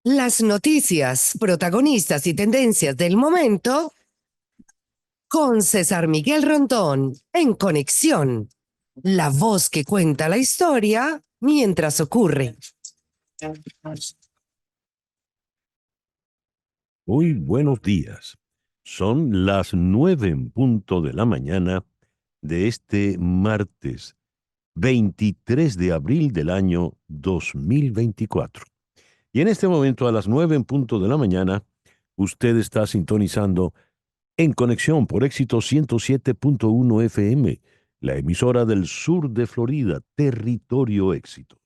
Las noticias, protagonistas y tendencias del momento con César Miguel Rondón en Conexión. La voz que cuenta la historia mientras ocurre. Muy buenos días. Son las 9 en punto de la mañana de este martes 23 de abril del año 2024. Y en este momento, a las 9 en punto de la mañana, usted está sintonizando En Conexión por Éxito 107.1 FM, la emisora del sur de Florida, Territorio Éxitos.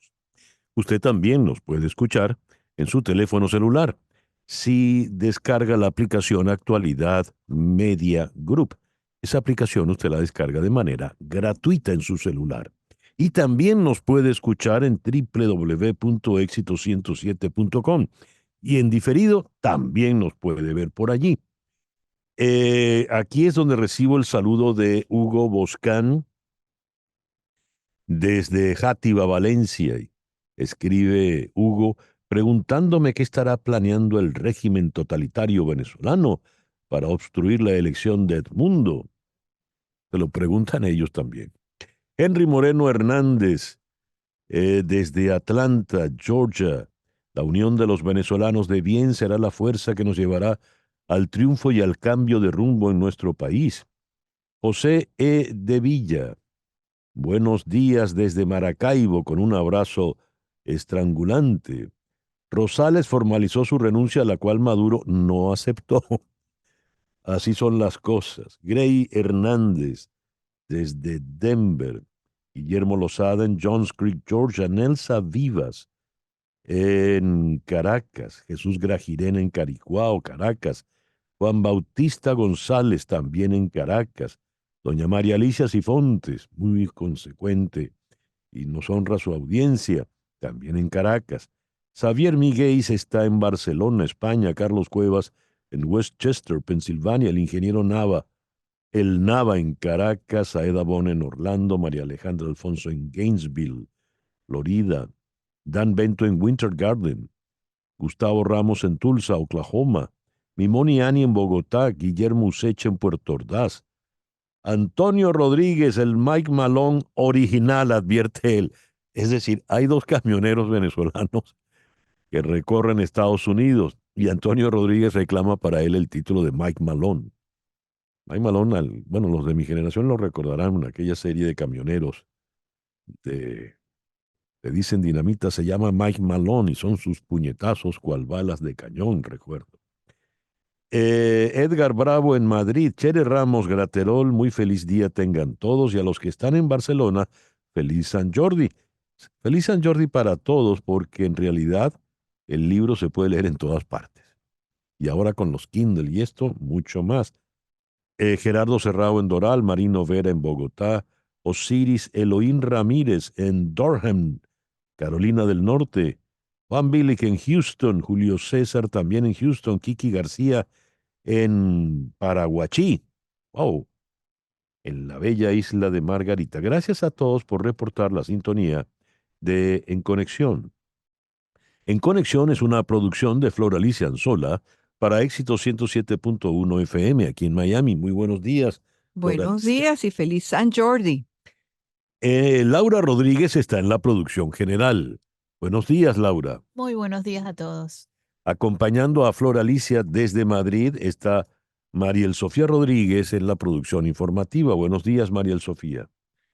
Usted también nos puede escuchar en su teléfono celular si descarga la aplicación Actualidad Media Group. Esa aplicación usted la descarga de manera gratuita en su celular. Y también nos puede escuchar en www.exito107.com. Y en diferido también nos puede ver por allí. Aquí es donde recibo el saludo de Hugo Boscán desde Játiva, Valencia. Escribe Hugo preguntándome qué estará planeando el régimen totalitario venezolano para obstruir la elección de Edmundo. Se lo preguntan ellos también. Henry Moreno Hernández, desde Atlanta, Georgia. La unión de los venezolanos de bien será la fuerza que nos llevará al triunfo y al cambio de rumbo en nuestro país. José E. de Villa. Buenos días desde Maracaibo con un abrazo estrangulante. Rosales formalizó su renuncia, a la cual Maduro no aceptó. Así son las cosas. Gray Hernández desde Denver. Guillermo Lozada en Johns Creek, Georgia. Nelsa Vivas en Caracas. Jesús Grajirena en Caricuao, Caracas. Juan Bautista González también en Caracas. Doña María Alicia Sifontes, muy consecuente y nos honra su audiencia, también en Caracas. Xavier Miguel está en Barcelona, España. Carlos Cuevas en Westchester, Pensilvania. El ingeniero Nava, el Nava en Caracas. Aeda Bon en Orlando. María Alejandra Alfonso en Gainesville, Florida. Dan Bento en Winter Garden. Gustavo Ramos en Tulsa, Oklahoma. Mimoni Ani en Bogotá. Guillermo Useche en Puerto Ordaz. Antonio Rodríguez, el Mike Malone original, advierte él. Es decir, hay dos camioneros venezolanos que recorren Estados Unidos y Antonio Rodríguez reclama para él el título de Mike Malone. Mike Malone, bueno, los de mi generación lo recordarán, en aquella serie de camioneros de, le dicen dinamita, se llama Mike Malone y son sus puñetazos cual balas de cañón, recuerdo. Edgar Bravo en Madrid, Chere Ramos, Graterol, muy feliz día tengan todos y a los que están en Barcelona, feliz San Jordi. Feliz San Jordi para todos porque en realidad el libro se puede leer en todas partes. Y ahora con los Kindle y esto, mucho más. Gerardo Serrao en Doral, Marino Vera en Bogotá, Osiris Elohim Ramírez en Durham, Carolina del Norte, Juan Bilic en Houston, Julio César también en Houston, Kiki García en Paraguachí, wow, en la bella isla de Margarita. Gracias a todos por reportar la sintonía de En Conexión. En Conexión es una producción de Flor Alicia Anzola para Éxito 107.1 FM aquí en Miami. Muy buenos días, Flor Buenos Alicia. días y feliz San Jordi. Laura Rodríguez está en la producción general. Buenos días, Laura. Muy buenos días a todos. Acompañando a Flor Alicia desde Madrid está Mariel Sofía Rodríguez en la producción informativa. Buenos días, Mariel Sofía.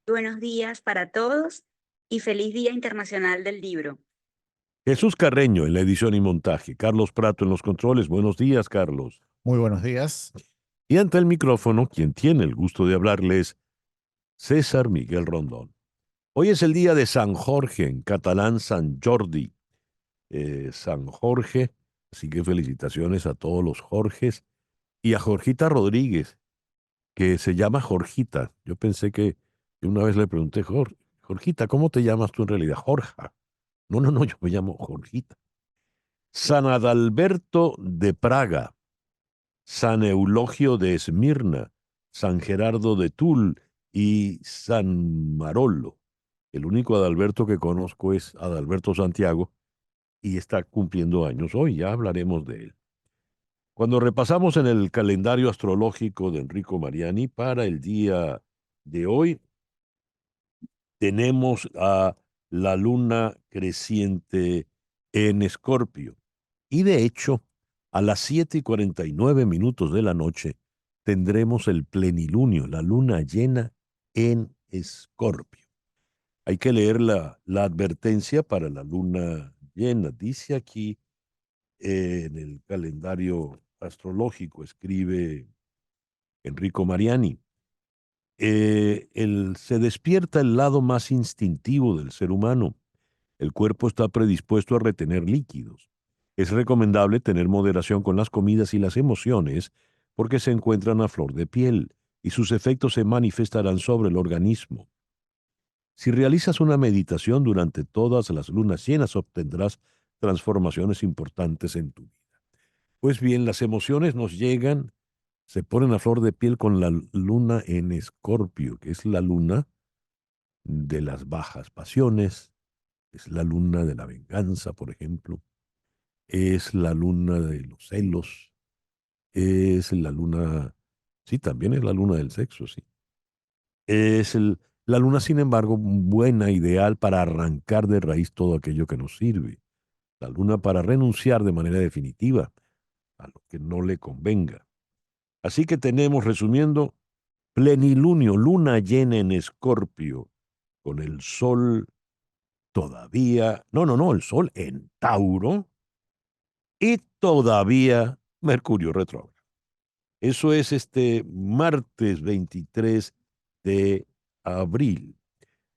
Buenos días para todos y feliz Día Internacional del Libro. Jesús Carreño en la edición y montaje. Carlos Prato en los controles. Buenos días, Carlos. Muy buenos días. Y ante el micrófono, quien tiene el gusto de hablarles, César Miguel Rondón. Hoy es el día de San Jorge, en catalán San Jordi. San Jorge, así que felicitaciones a todos los Jorges y a Jorgita Rodríguez, que se llama Jorgita. Yo pensé que una vez le pregunté, Jorgita, ¿cómo te llamas tú en realidad? Jorja. No, no, no, yo me llamo Jorgita. San Adalberto de Praga, San Eulogio de Esmirna, San Gerardo de Tul y San Marolo. El único Adalberto que conozco es Adalberto Santiago, y está cumpliendo años hoy, ya hablaremos de él. Cuando repasamos en el calendario astrológico de Enrico Mariani para el día de hoy, tenemos a la luna creciente en Escorpio. Y de hecho, a las 7:49 de la noche tendremos el plenilunio, la luna llena en Escorpio. Hay que leer la advertencia para la luna llena. Dice aquí en el calendario astrológico, escribe Enrico Mariani, se despierta el lado más instintivo del ser humano. El cuerpo está predispuesto a retener líquidos. Es recomendable tener moderación con las comidas y las emociones porque se encuentran a flor de piel y sus efectos se manifestarán sobre el organismo. Si realizas una meditación durante todas las lunas llenas, obtendrás transformaciones importantes en tu vida. Pues bien, las emociones nos llegan, se ponen a flor de piel con la luna en Escorpio, que es la luna de las bajas pasiones, es la luna de la venganza, por ejemplo, es la luna de los celos, es la luna, sí, también es la luna del sexo, sí. La luna, sin embargo, buena, ideal para arrancar de raíz todo aquello que nos sirve. La luna para renunciar de manera definitiva a lo que no le convenga. Así que tenemos, resumiendo, plenilunio, luna llena en Escorpio, con el sol todavía, no, el sol en Tauro y todavía Mercurio retrógrado. Eso es este martes 23 de abril.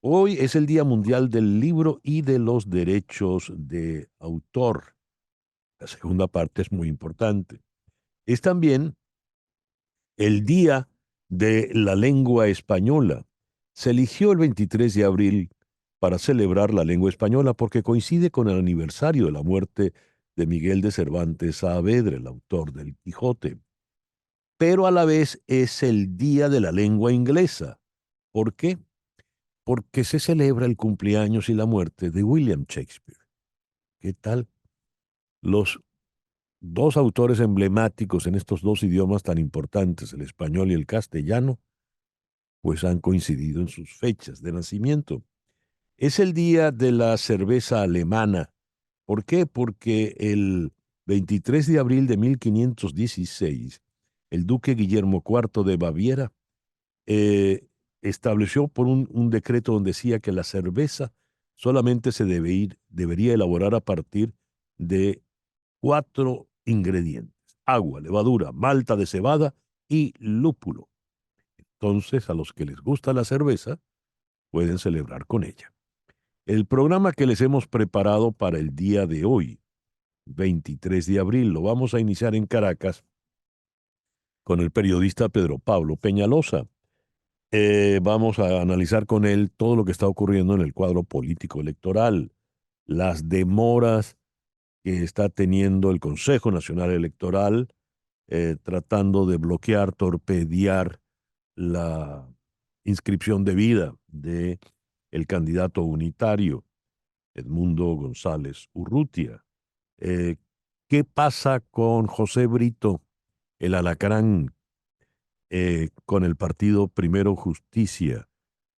Hoy es el Día Mundial del Libro y de los Derechos de Autor. La segunda parte es muy importante. Es también el Día de la Lengua Española. Se eligió el 23 de abril para celebrar la lengua española porque coincide con el aniversario de la muerte de Miguel de Cervantes Saavedra, el autor del Quijote. Pero a la vez es el Día de la Lengua Inglesa. ¿Por qué? Porque se celebra el cumpleaños y la muerte de William Shakespeare. ¿Qué tal? Los dos autores emblemáticos en estos dos idiomas tan importantes, el español y el castellano, pues han coincidido en sus fechas de nacimiento. Es el día de la cerveza alemana. ¿Por qué? Porque el 23 de abril de 1516, el duque Guillermo IV de Baviera estableció por un decreto donde decía que la cerveza solamente se debería elaborar a partir de 4 ingredientes: agua, levadura, malta de cebada y lúpulo. Entonces, a los que les gusta la cerveza, pueden celebrar con ella. El programa que les hemos preparado para el día de hoy, 23 de abril, lo vamos a iniciar en Caracas con el periodista Pedro Pablo Peñalosa. Vamos a analizar con él todo lo que está ocurriendo en el cuadro político electoral, las demoras que está teniendo el Consejo Nacional Electoral, tratando de bloquear, torpedear la inscripción debida de el candidato unitario, Edmundo González Urrutia. Eh, ¿Qué pasa con José Brito, el alacrán, con el partido Primero Justicia,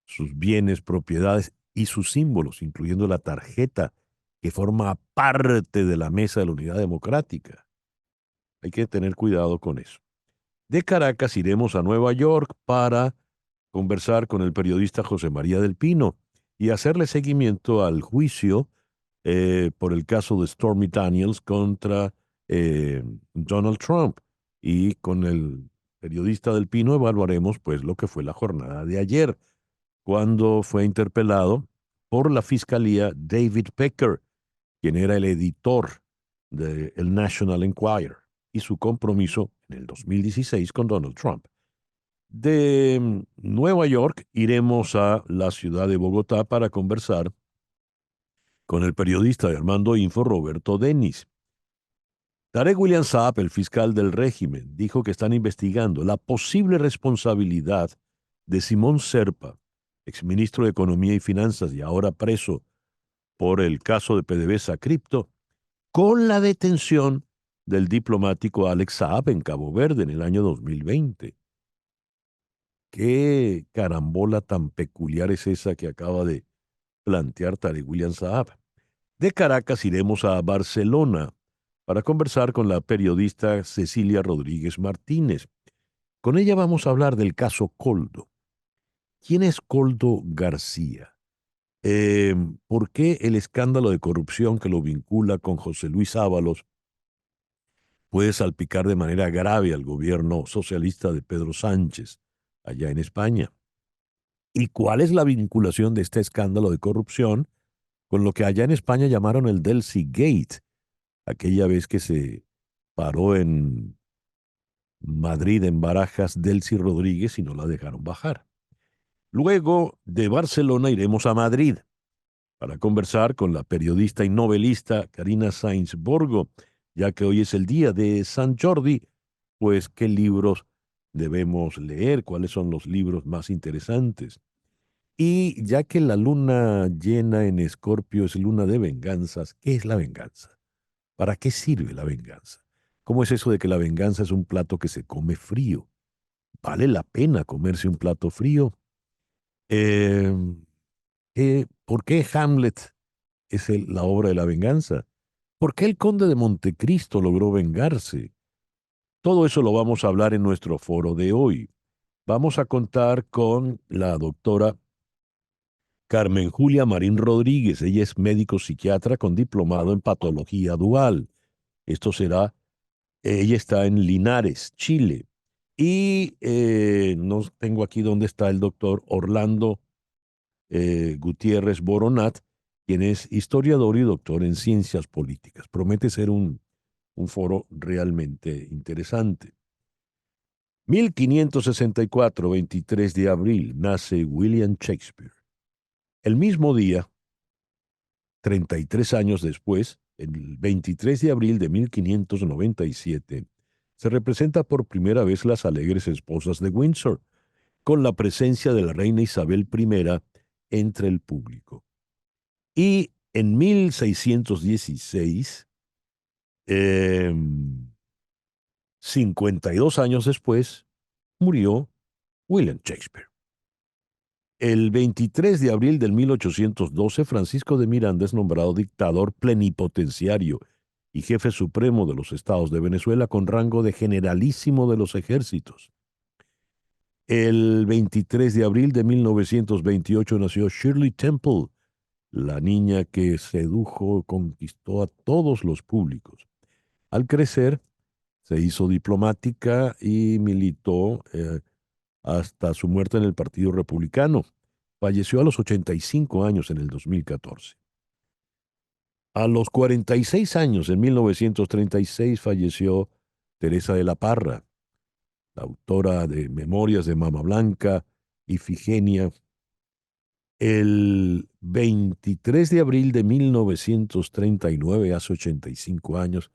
sus bienes, propiedades y sus símbolos, incluyendo la tarjeta que forma parte de la Mesa de la Unidad Democrática? Hay que tener cuidado con eso. De Caracas iremos a Nueva York para conversar con el periodista José María del Pino y hacerle seguimiento al juicio por el caso de Stormy Daniels contra Donald Trump. Y con el periodista del Pino evaluaremos pues lo que fue la jornada de ayer, cuando fue interpelado por la fiscalía David Pecker, quien era el editor del National Enquirer, y su compromiso en el 2016 con Donald Trump. De Nueva York iremos a la ciudad de Bogotá para conversar con el periodista de Armando Info, Roberto Denis. Tarek William Saab, el fiscal del régimen, dijo que están investigando la posible responsabilidad de Simón Serpa, exministro de Economía y Finanzas y ahora preso por el caso de PDVSA Cripto, con la detención del diplomático Alex Saab en Cabo Verde en el año 2020. ¿Qué carambola tan peculiar es esa que acaba de plantear Tarek William Saab? De Caracas iremos a Barcelona para conversar con la periodista Cecilia Rodríguez Martínez. Con ella vamos a hablar del caso Coldo. ¿Quién es Coldo García? ¿Por qué el escándalo de corrupción que lo vincula con José Luis Ábalos puede salpicar de manera grave al gobierno socialista de Pedro Sánchez allá en España? ¿Y cuál es la vinculación de este escándalo de corrupción con lo que allá en España llamaron el Delcy Gate, aquella vez que se paró en Madrid, en Barajas, Delcy Rodríguez y no la dejaron bajar? Luego de Barcelona iremos a Madrid para conversar con la periodista y novelista Karina Sainz Borgo, ya que hoy es el día de San Jordi, pues qué libros debemos leer, cuáles son los libros más interesantes. Y ya que la luna llena en Escorpio es luna de venganzas, ¿qué es la venganza? ¿Para qué sirve la venganza? ¿Cómo es eso de que la venganza es un plato que se come frío? ¿Vale la pena comerse un plato frío? Eh, ¿Por qué Hamlet es la obra de la venganza? ¿Por qué el conde de Montecristo logró vengarse? Todo eso lo vamos a hablar en nuestro foro de hoy. Vamos a contar con la doctora Carmen Julia Marín Rodríguez. Ella es médico psiquiatra con diplomado en patología dual. Esto será, ella está en Linares, Chile. Y no tengo aquí dónde está el doctor Orlando Gutiérrez Boronat, quien es historiador y doctor en ciencias políticas. Promete ser un foro realmente interesante. 1564, 23 de abril, nace William Shakespeare. El mismo día, 33 años después, el 23 de abril de 1597, se representa por primera vez Las Alegres Esposas de Windsor, con la presencia de la reina Isabel I entre el público. Y en 1616, 52 años después, murió William Shakespeare. El 23 de abril de 1812, Francisco de Miranda es nombrado dictador plenipotenciario y jefe supremo de los estados de Venezuela con rango de generalísimo de los ejércitos. El 23 de abril de 1928 nació Shirley Temple, la niña que sedujo, conquistó a todos los públicos. Al crecer, se hizo diplomática y militó hasta su muerte en el Partido Republicano. Falleció a los 85 años en el 2014. A los 46 años, en 1936, falleció Teresa de la Parra, la autora de Memorias de Mama Blanca, Ifigenia. El 23 de abril de 1939, hace 85 años,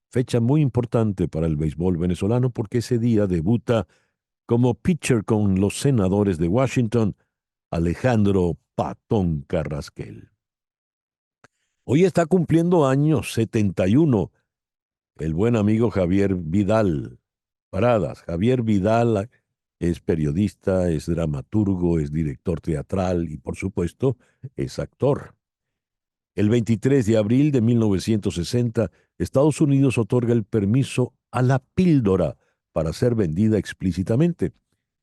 fecha muy importante para el béisbol venezolano porque ese día debuta como pitcher con los Senadores de Washington, Alejandro Patón Carrasquel. Hoy está cumpliendo años 71 el buen amigo Javier Vidal Pradas. Javier Vidal es periodista, es dramaturgo, es director teatral y, por supuesto, es actor. El 23 de abril de 1960, Estados Unidos otorga el permiso a la píldora para ser vendida explícitamente.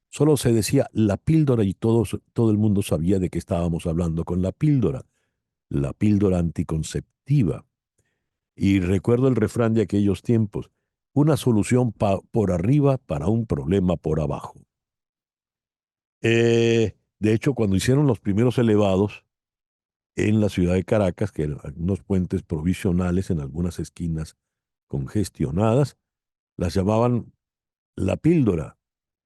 Solo se decía la píldora y todo el mundo sabía de qué estábamos hablando con la píldora anticonceptiva. Y recuerdo el refrán de aquellos tiempos, una solución por arriba para un problema por abajo. De hecho, cuando hicieron los primeros elevados en la ciudad de Caracas, que eran unos puentes provisionales en algunas esquinas congestionadas, las llamaban la píldora,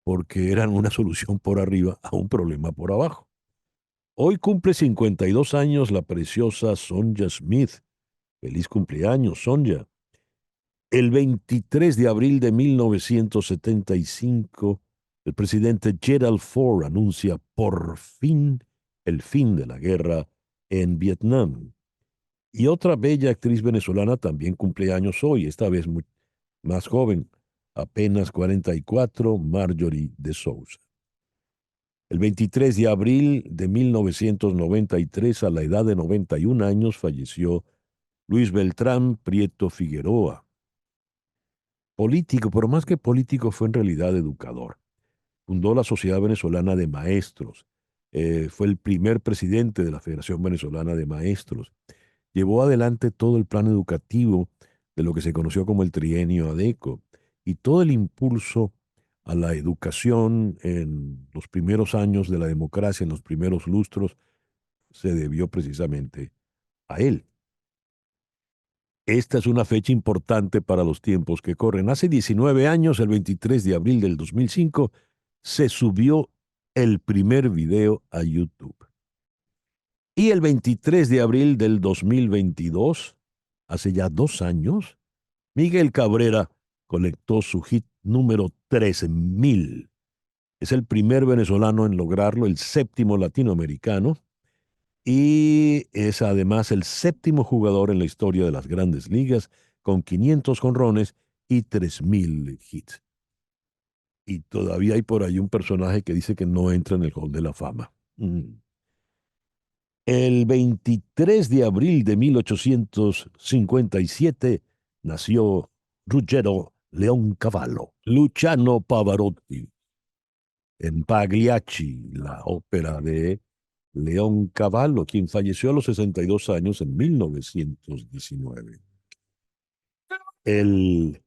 porque eran una solución por arriba a un problema por abajo. Hoy cumple 52 años la preciosa Sonja Smith. Feliz cumpleaños, Sonja. El 23 de abril de 1975, el presidente Gerald Ford anuncia por fin el fin de la guerra en Vietnam. Y otra bella actriz venezolana también cumple años hoy, esta vez más joven, apenas 44, Marjorie de Souza. El 23 de abril de 1993, a la edad de 91 años, falleció Luis Beltrán Prieto Figueroa. Político, pero más que político fue en realidad educador. Fundó la Sociedad Venezolana de Maestros. Fue el primer presidente de la Federación Venezolana de Maestros. Llevó adelante todo el plan educativo de lo que se conoció como el trienio ADECO y todo el impulso a la educación en los primeros años de la democracia, en los primeros lustros, se debió precisamente a él. Esta es una fecha importante para los tiempos que corren. Hace 19 años, el 23 de abril del 2005, se subió el primer video a YouTube. Y el 23 de abril del 2022, hace ya 2 años, Miguel Cabrera conectó su hit número 3000. Es el primer venezolano en lograrlo, el séptimo latinoamericano, y es además el séptimo jugador en la historia de las grandes ligas con 500 jonrones y 3000 hits. Y todavía hay por ahí un personaje que dice que no entra en el Hall de la Fama. El 23 de abril de 1857 nació Ruggero Leoncavallo, Luciano Pavarotti, en Pagliacci, la ópera de Leoncavallo, quien falleció a los 62 años en 1919. El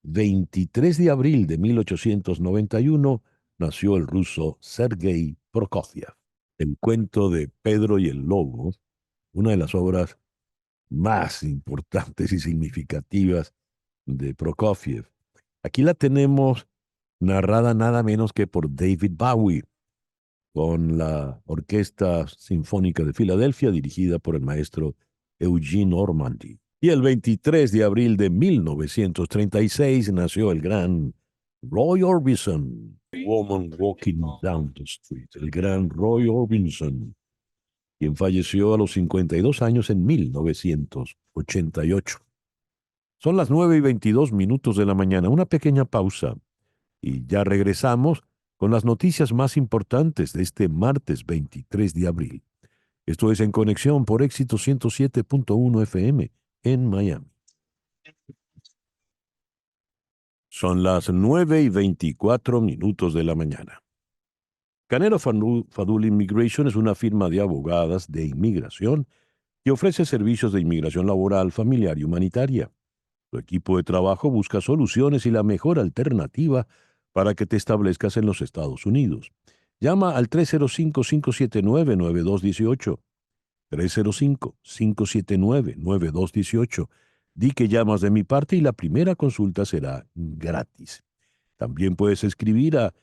23 de abril de 1891 nació el ruso Sergei Prokofiev. El cuento de Pedro y el Lobo, una de las obras más importantes y significativas de Prokofiev. Aquí la tenemos narrada nada menos que por David Bowie, con la Orquesta Sinfónica de Filadelfia, dirigida por el maestro Eugene Ormandy. Y el 23 de abril de 1936 nació el gran Roy Orbison, Woman Walking Down the Street, el gran Roy Orbison, quien falleció a los 52 años en 1988. Son las 9:22 de la mañana, una pequeña pausa, y ya regresamos con las noticias más importantes de este martes 23 de abril. Esto es En Conexión por Éxito 107.1 FM en Miami. Son las 9:24 de la mañana. Canelo Fadul Immigration es una firma de abogadas de inmigración que ofrece servicios de inmigración laboral, familiar y humanitaria. Su equipo de trabajo busca soluciones y la mejor alternativa para que te establezcas en los Estados Unidos. Llama al 305-579-9218. 305-579-9218. Di que llamas de mi parte y la primera consulta será gratis. También puedes escribir a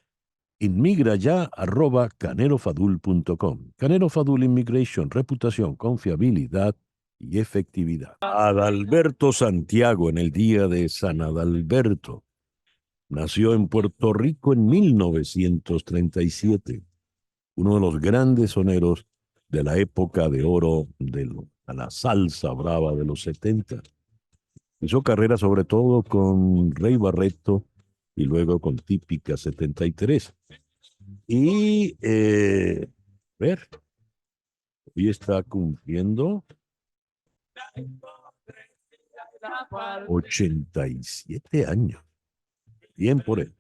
inmigraya@canelofadul.com. Canelo Fadul Immigration, reputación, confiabilidad y efectividad. Adalberto Santiago, en el día de San Adalberto, nació en Puerto Rico en 1937, uno de los grandes soneros de la época de oro de la salsa brava de los 70. Hizo carrera sobre todo con Rey Barreto y luego con Típica 73. Y, hoy está cumpliendo 87 años. Bien por él.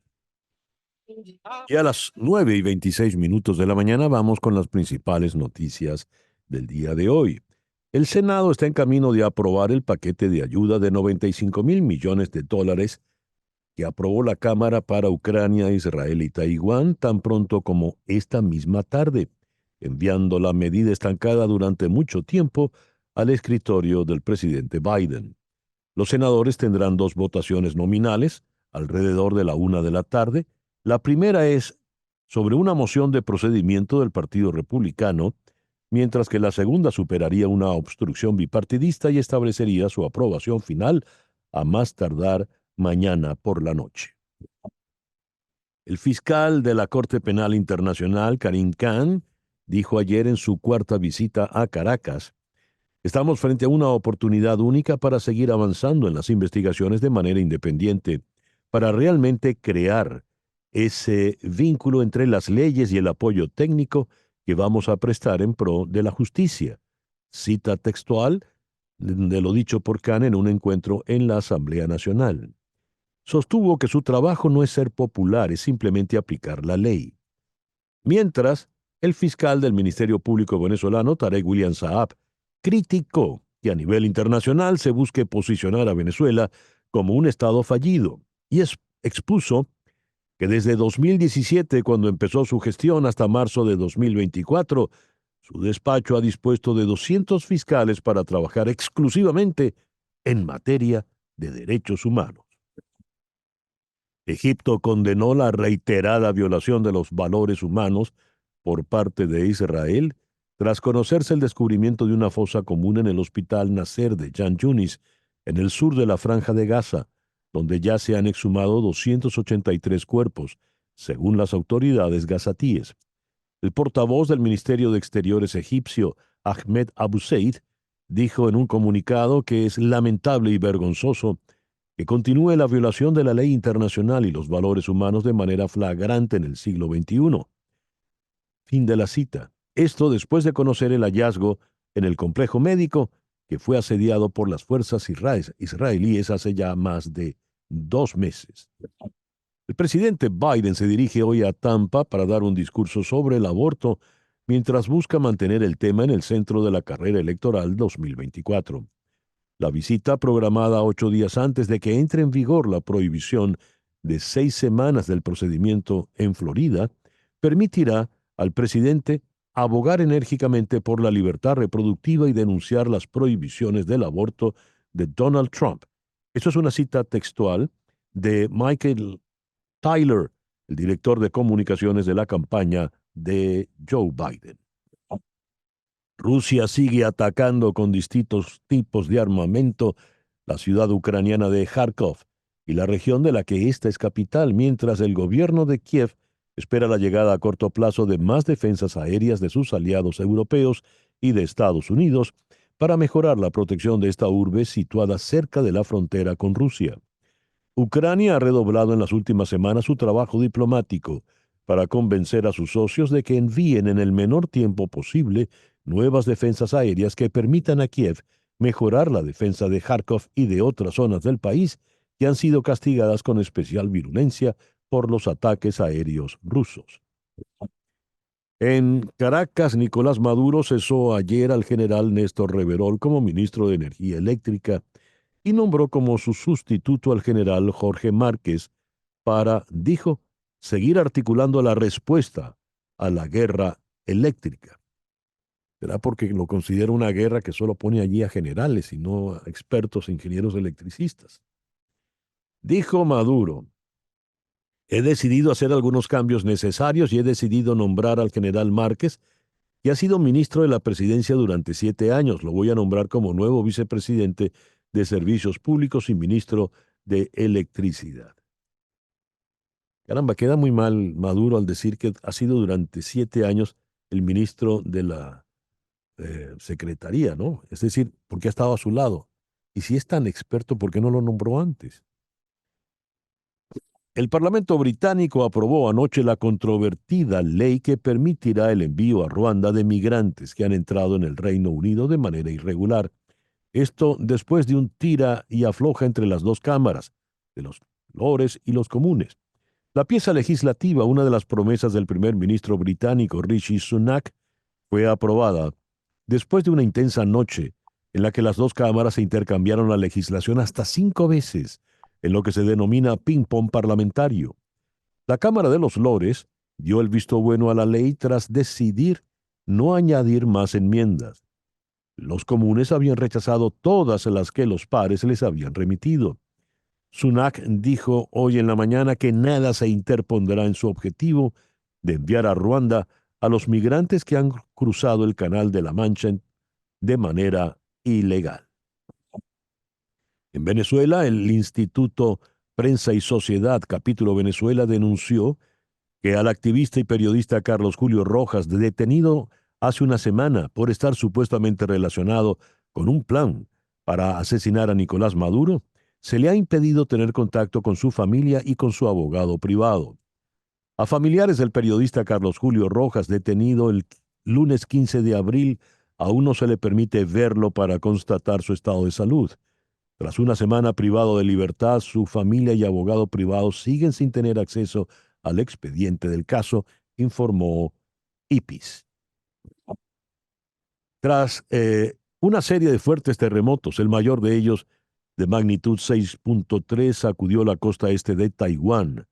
Y a las 9:26 de la mañana vamos con las principales noticias del día de hoy. El Senado está en camino de aprobar el paquete de ayuda de $95,000 millones que aprobó la Cámara para Ucrania, Israel y Taiwán tan pronto como esta misma tarde, enviando la medida estancada durante mucho tiempo al escritorio del presidente Biden. Los senadores tendrán 2 votaciones nominales alrededor de la 1 de la tarde. La primera es sobre una moción de procedimiento del Partido Republicano, mientras que la segunda superaría una obstrucción bipartidista y establecería su aprobación final a más tardar mañana por la noche. El fiscal de la Corte Penal Internacional, Karim Khan, dijo ayer en su cuarta visita a Caracas Estamos frente a una oportunidad única para seguir avanzando en las investigaciones de manera independiente, para realmente crear ese vínculo entre las leyes y el apoyo técnico que vamos a prestar en pro de la justicia. Cita textual de lo dicho por Khan en un encuentro en la Asamblea Nacional. Sostuvo que su trabajo no es ser popular, es simplemente aplicar la ley. Mientras, el fiscal del Ministerio Público venezolano, Tarek William Saab, criticó que a nivel internacional se busque posicionar a Venezuela como un Estado fallido y expuso que desde 2017, cuando empezó su gestión, hasta marzo de 2024, su despacho ha dispuesto de 200 fiscales para trabajar exclusivamente en materia de derechos humanos. Egipto condenó la reiterada violación de los valores humanos por parte de Israel tras conocerse el descubrimiento de una fosa común en el hospital Nasser de Jan Yunis, en el sur de la Franja de Gaza, donde ya se han exhumado 283 cuerpos, según las autoridades gazatíes. El portavoz del Ministerio de Exteriores egipcio, Ahmed Abu Zeid, dijo en un comunicado que es lamentable y vergonzoso que continúe la violación de la ley internacional y los valores humanos de manera flagrante en el siglo XXI. Fin de la cita. Esto después de conocer el hallazgo en el complejo médico que fue asediado por las fuerzas israelíes hace ya más de 2 meses. El presidente Biden se dirige hoy a Tampa para dar un discurso sobre el aborto mientras busca mantener el tema en el centro de la carrera electoral 2024. La visita, programada 8 días antes de que entre en vigor la prohibición de 6 semanas del procedimiento en Florida, permitirá al presidente abogar enérgicamente por la libertad reproductiva y denunciar las prohibiciones del aborto de Donald Trump. Eso es una cita textual de Michael Tyler, el director de comunicaciones de la campaña de Joe Biden. Rusia sigue atacando con distintos tipos de armamento la ciudad ucraniana de Kharkov y la región de la que ésta es capital, mientras el gobierno de Kiev espera la llegada a corto plazo de más defensas aéreas de sus aliados europeos y de Estados Unidos para mejorar la protección de esta urbe situada cerca de la frontera con Rusia. Ucrania ha redoblado en las últimas semanas su trabajo diplomático para convencer a sus socios de que envíen en el menor tiempo posible nuevas defensas aéreas que permitan a Kiev mejorar la defensa de Kharkov y de otras zonas del país que han sido castigadas con especial virulencia por los ataques aéreos rusos. En Caracas, Nicolás Maduro cesó ayer al general Néstor Reverol como ministro de Energía Eléctrica y nombró como su sustituto al general Jorge Márquez para, dijo, seguir articulando la respuesta a la guerra eléctrica. ¿Será porque lo considera una guerra que solo pone allí a generales y no a expertos ingenieros electricistas? Dijo Maduro: he decidido hacer algunos cambios necesarios y he decidido nombrar al general Márquez, que ha sido ministro de la presidencia durante 7 años. Lo voy a nombrar como nuevo vicepresidente de Servicios Públicos y ministro de Electricidad. Caramba, queda muy mal Maduro al decir que ha sido durante 7 años el ministro de la Secretaría, ¿no? Es decir, porque ha estado a su lado. Y si es tan experto, ¿por qué no lo nombró antes? El Parlamento británico aprobó anoche la controvertida ley que permitirá el envío a Ruanda de migrantes que han entrado en el Reino Unido de manera irregular. Esto después de un tira y afloja entre las dos cámaras, de los Lores y los comunes. La pieza legislativa, una de las promesas del primer ministro británico Rishi Sunak, fue aprobada después de una intensa noche en la que las dos cámaras se intercambiaron la legislación hasta 5 veces, en lo que se denomina ping-pong parlamentario. La Cámara de los Lores dio el visto bueno a la ley tras decidir no añadir más enmiendas. Los comunes habían rechazado todas las que los pares les habían remitido. Sunak dijo hoy en la mañana que nada se interpondrá en su objetivo de enviar a Ruanda a los migrantes que han cruzado el Canal de la Mancha de manera ilegal. En Venezuela, el Instituto Prensa y Sociedad, capítulo Venezuela, denunció que al activista y periodista Carlos Julio Rojas, detenido hace una semana por estar supuestamente relacionado con un plan para asesinar a Nicolás Maduro, se le ha impedido tener contacto con su familia y con su abogado privado. A familiares del periodista Carlos Julio Rojas, detenido el lunes 15 de abril, aún no se le permite verlo para constatar su estado de salud. Tras una semana privado de libertad, su familia y abogado privado siguen sin tener acceso al expediente del caso, informó IPIS. Tras una serie de fuertes terremotos, el mayor de ellos de magnitud 6.3 sacudió la costa este de Taiwán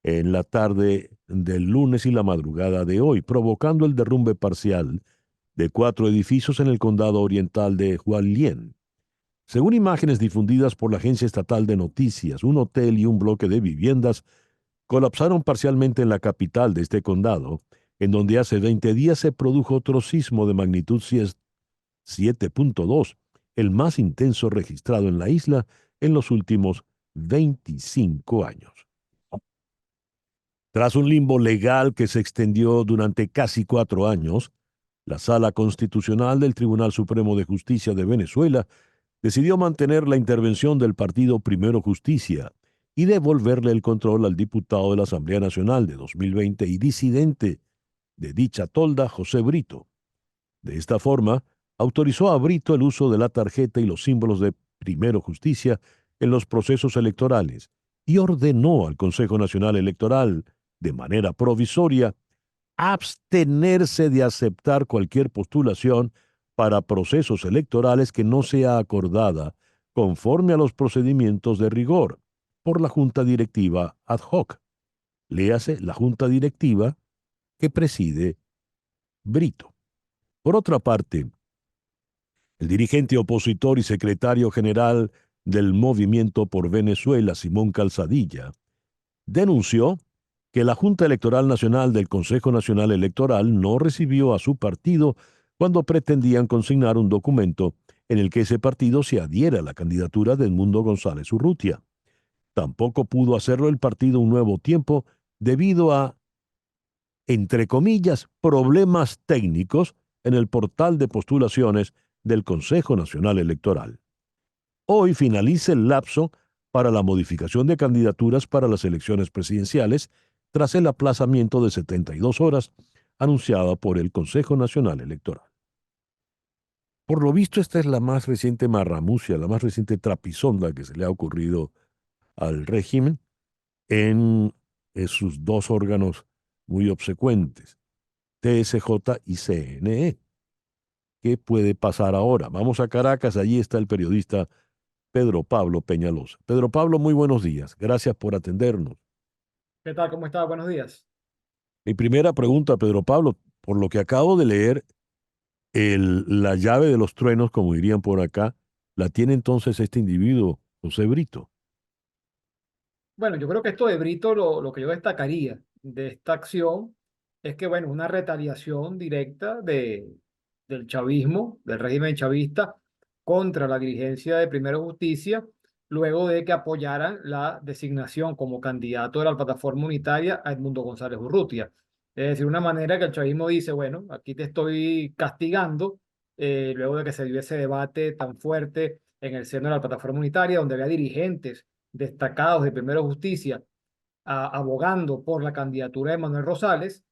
en la tarde del lunes y la madrugada de hoy, provocando el derrumbe parcial de 4 edificios en el condado oriental de Hualien. Según imágenes difundidas por la agencia estatal de noticias, un hotel y un bloque de viviendas colapsaron parcialmente en la capital de este condado, en donde hace 20 días se produjo otro sismo de magnitud 7.2, el más intenso registrado en la isla en los últimos 25 años. Tras un limbo legal que se extendió durante casi 4 años, la Sala Constitucional del Tribunal Supremo de Justicia de Venezuela decidió mantener la intervención del partido Primero Justicia y devolverle el control al diputado de la Asamblea Nacional de 2020 y disidente de dicha tolda, José Brito. De esta forma, autorizó a Brito el uso de la tarjeta y los símbolos de Primero Justicia en los procesos electorales y ordenó al Consejo Nacional Electoral, de manera provisoria, abstenerse de aceptar cualquier postulación para procesos electorales que no sea acordada conforme a los procedimientos de rigor por la Junta Directiva ad hoc. Léase la Junta Directiva que preside Brito. Por otra parte, el dirigente opositor y secretario general del Movimiento por Venezuela, Simón Calzadilla, denunció que la Junta Electoral Nacional del Consejo Nacional Electoral no recibió a su partido cuando pretendían consignar un documento en el que ese partido se adhiera a la candidatura de Edmundo González Urrutia. Tampoco pudo hacerlo el partido Un Nuevo Tiempo debido a, entre comillas, problemas técnicos en el portal de postulaciones del Consejo Nacional Electoral. Hoy finaliza el lapso para la modificación de candidaturas para las elecciones presidenciales tras el aplazamiento de 72 horas anunciada por el Consejo Nacional Electoral. Por lo visto, esta es la más reciente marramucia, la más reciente trapisonda que se le ha ocurrido al régimen en sus dos órganos muy obsecuentes, TSJ y CNE. ¿Qué puede pasar ahora? Vamos a Caracas, allí está el periodista Pedro Pablo Peñalosa. Pedro Pablo, muy buenos días. Gracias por atendernos. ¿Qué tal? ¿Cómo está? Buenos días. Mi primera pregunta, Pedro Pablo, por lo que acabo de leer, la llave de los truenos, como dirían por acá, la tiene entonces este individuo, José Brito. Bueno, yo creo que esto de Brito, lo que yo destacaría de esta acción es que, bueno, una retaliación directa del chavismo, del régimen chavista, contra la dirigencia de Primero Justicia, luego de que apoyaran la designación como candidato de la plataforma unitaria a Edmundo González Urrutia. Es decir, una manera que el chavismo dice, bueno, aquí te estoy castigando, luego de que se dio ese debate tan fuerte en el seno de la plataforma unitaria, donde había dirigentes destacados de Primero Justicia abogando por la candidatura de Manuel Rosales,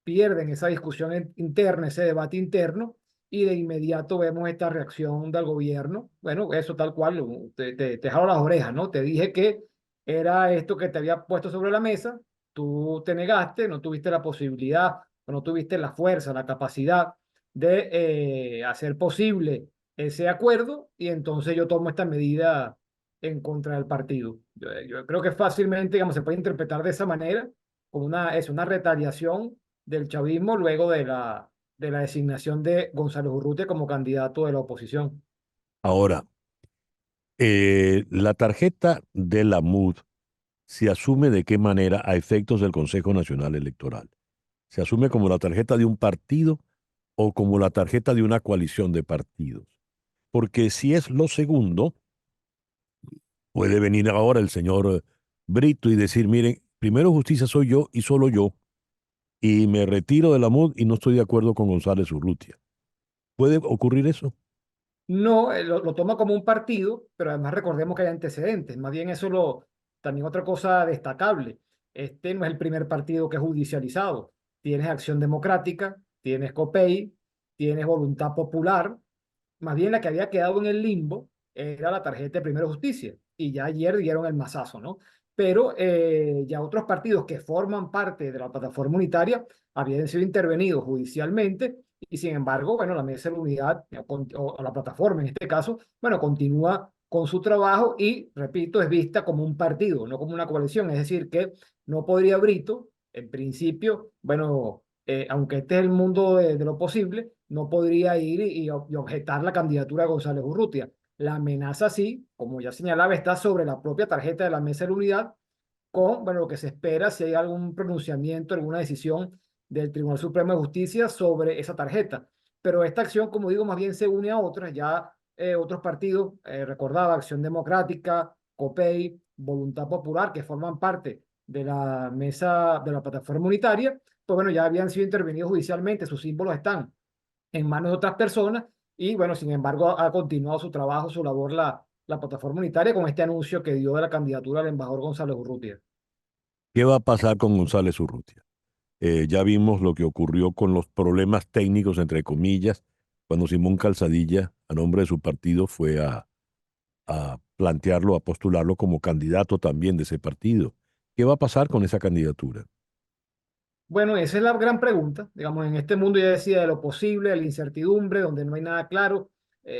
pierden esa discusión interna, ese debate interno, y de inmediato vemos esta reacción del gobierno. Bueno, eso tal cual, te jalo las orejas, ¿no? Te dije que era esto que te había puesto sobre la mesa, tú te negaste, no tuviste la posibilidad, no tuviste la fuerza, la capacidad de hacer posible ese acuerdo, y entonces yo tomo esta medida en contra del partido. Yo creo que fácilmente, digamos, se puede interpretar de esa manera, como una retaliación del chavismo luego de la designación de Gonzalo Urrutia como candidato de la oposición. Ahora, la tarjeta de la MUD se asume de qué manera a efectos del Consejo Nacional Electoral. ¿Se asume como la tarjeta de un partido o como la tarjeta de una coalición de partidos? Porque si es lo segundo, puede venir ahora el señor Brito y decir, miren, Primero Justicia soy yo y solo yo, y me retiro de la MUD y no estoy de acuerdo con González Urrutia. ¿Puede ocurrir eso? No, lo toma como un partido, pero además recordemos que hay antecedentes. Más bien también otra cosa destacable. Este no es el primer partido que es judicializado. Tienes Acción Democrática, tienes COPEI, tienes Voluntad Popular. Más bien la que había quedado en el limbo era la tarjeta de Primero Justicia. Y ya ayer dieron el mazazo, ¿no? Pero ya otros partidos que forman parte de la plataforma unitaria habían sido intervenidos judicialmente y sin embargo, bueno, la mesa de la unidad o la plataforma en este caso, bueno, continúa con su trabajo y, repito, es vista como un partido, no como una coalición. Es decir, que no podría Brito, en principio, bueno, aunque este es el mundo de lo posible, no podría ir y objetar la candidatura de González Urrutia. La amenaza sí, como ya señalaba, está sobre la propia tarjeta de la mesa de la unidad con, bueno, lo que se espera si hay algún pronunciamiento, alguna decisión del Tribunal Supremo de Justicia sobre esa tarjeta. Pero esta acción, como digo, más bien se une a otras, ya otros partidos, recordaba, Acción Democrática, COPEI, Voluntad Popular, que forman parte de la mesa de la plataforma unitaria, pues bueno, ya habían sido intervenidos judicialmente, sus símbolos están en manos de otras personas y bueno, sin embargo, ha continuado su trabajo, su labor la plataforma unitaria con este anuncio que dio de la candidatura del embajador González Urrutia. ¿Qué va a pasar con González Urrutia? Ya vimos lo que ocurrió con los problemas técnicos, entre comillas, cuando Simón Calzadilla, a nombre de su partido, fue a plantearlo, a postularlo como candidato también de ese partido. ¿Qué va a pasar con esa candidatura? Bueno, esa es la gran pregunta. Digamos, en este mundo ya decía de lo posible, de la incertidumbre, donde no hay nada claro.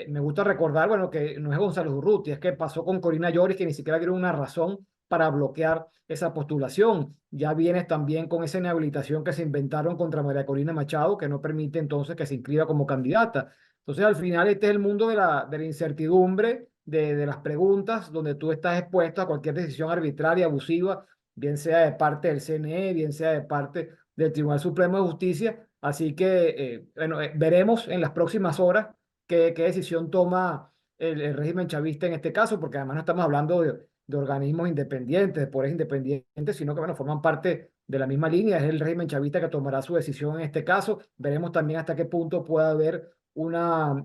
Me gusta recordar, bueno, que no es Gonzalo Urrutia, es que pasó con Corina Lloris, que ni siquiera dieron una razón para bloquear esa postulación. Ya vienes también con esa inhabilitación que se inventaron contra María Corina Machado, que no permite entonces que se inscriba como candidata. Entonces, al final, este es el mundo de la incertidumbre, de las preguntas, donde tú estás expuesto a cualquier decisión arbitraria, abusiva, bien sea de parte del CNE, bien sea de parte del Tribunal Supremo de Justicia. Así que, bueno, veremos en las próximas horas qué decisión toma el régimen chavista en este caso, porque además no estamos hablando de organismos independientes, de poderes independientes, sino que, bueno, forman parte de la misma línea. Es el régimen chavista que tomará su decisión en este caso. Veremos también hasta qué punto puede haber una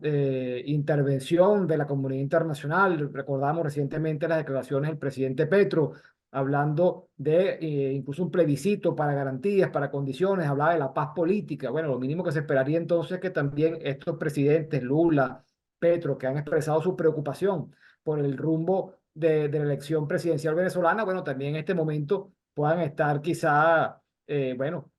intervención de la comunidad internacional. Recordamos recientemente las declaraciones del presidente Petro hablando de incluso un plebiscito para garantías, para condiciones, hablaba de la paz política. Bueno, lo mínimo que se esperaría entonces es que también estos presidentes, Lula, Petro, que han expresado su preocupación por el rumbo de la elección presidencial venezolana, bueno, también en este momento puedan estar quizá, bueno,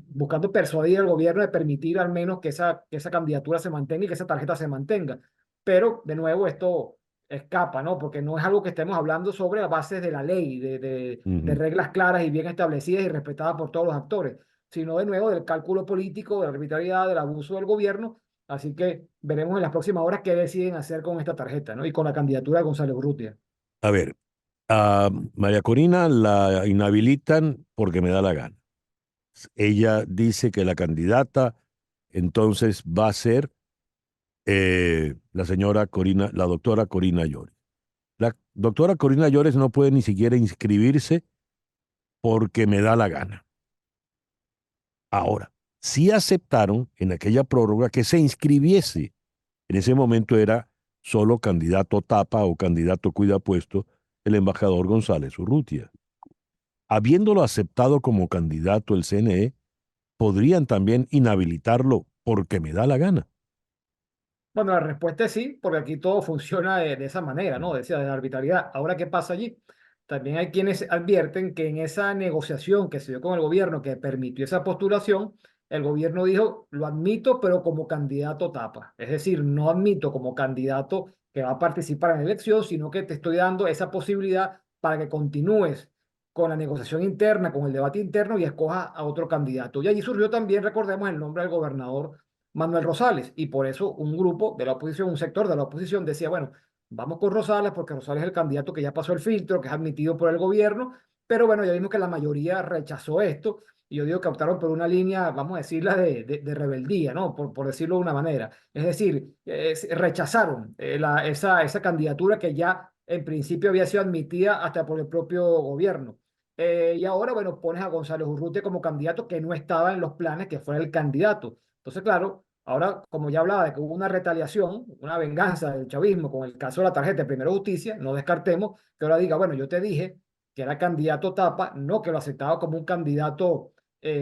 buscando persuadir al gobierno de permitir al menos que esa candidatura se mantenga y que esa tarjeta se mantenga. Pero, de nuevo, esto escapa, ¿no? Porque no es algo que estemos hablando sobre las bases de la ley, de Ujú. reglas claras y bien establecidas y respetadas por todos los actores, sino de nuevo del cálculo político, de la arbitrariedad, del abuso del gobierno. Así que veremos en las próximas horas qué deciden hacer con esta tarjeta, ¿no? Y con la candidatura de Gonzalo Urrutia. A ver, a María Corina la inhabilitan porque me da la gana. Ella dice que la candidata entonces va a ser la señora Corina, la doctora Corina Llores. La doctora Corina Llores no puede ni siquiera inscribirse porque me da la gana. Ahora, sí aceptaron en aquella prórroga que se inscribiese. En ese momento era solo candidato tapa o candidato cuida puesto el embajador González Urrutia. Habiéndolo aceptado como candidato el CNE, podrían también inhabilitarlo porque me da la gana. Bueno, la respuesta es sí, porque aquí todo funciona de esa manera, ¿no? De la arbitrariedad. Ahora, ¿qué pasa allí? También hay quienes advierten que en esa negociación que se dio con el gobierno que permitió esa postulación, el gobierno dijo, lo admito, pero como candidato tapa. Es decir, no admito como candidato que va a participar en la elección, sino que te estoy dando esa posibilidad para que continúes con la negociación interna, con el debate interno y escojas a otro candidato. Y allí surgió también, recordemos, el nombre del gobernador Manuel Rosales. Y por eso un grupo de la oposición, un sector de la oposición decía, bueno, vamos con Rosales porque Rosales es el candidato que ya pasó el filtro, que es admitido por el gobierno, pero bueno, ya vimos que la mayoría rechazó esto y yo digo que optaron por una línea, vamos a decirla, de rebeldía, ¿no? Por decirlo de una manera. Es decir, rechazaron esa candidatura que ya en principio había sido admitida hasta por el propio gobierno. Y ahora, bueno, pones a González Urrutia como candidato que no estaba en los planes que fuera el candidato. Entonces, claro, Ahora, como ya hablaba de que hubo una retaliación, una venganza del chavismo con el caso de la tarjeta de Primera Justicia, no descartemos que ahora diga, bueno, yo te dije que era candidato tapa, no que lo aceptaba como un candidato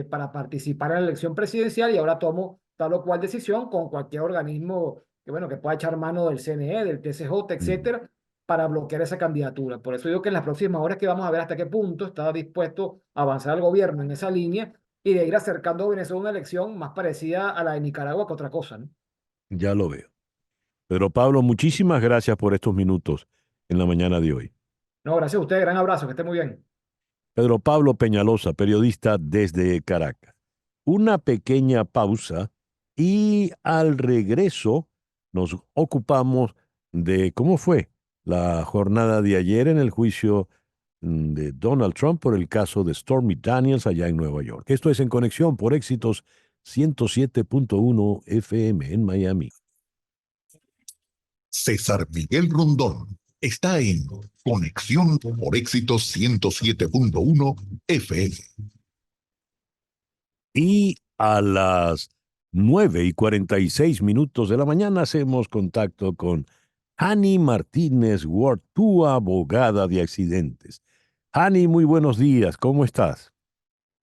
para participar en la elección presidencial y ahora tomo tal o cual decisión con cualquier organismo que, bueno, que pueda echar mano del CNE, del TCJ, etcétera, para bloquear esa candidatura. Por eso digo que en las próximas horas que vamos a ver hasta qué punto está dispuesto a avanzar el gobierno en esa línea y de ir acercando a Venezuela a una elección más parecida a la de Nicaragua que otra cosa, ¿no? Ya lo veo. Pedro Pablo, muchísimas gracias por estos minutos en la mañana de hoy. No, gracias a usted, gran abrazo, que esté muy bien. Pedro Pablo Peñalosa, periodista desde Caracas. Una pequeña pausa y al regreso nos ocupamos de cómo fue la jornada de ayer en el juicio de Donald Trump por el caso de Stormy Daniels allá en Nueva York. Esto es En Conexión por Éxitos 107.1 FM en Miami. César Miguel Rondón está en Conexión por Éxitos 107.1 FM. Y a las 9:46 de la mañana hacemos contacto con Hani Martínez Ward, tu abogada de accidentes. Hani, muy buenos días, ¿cómo estás?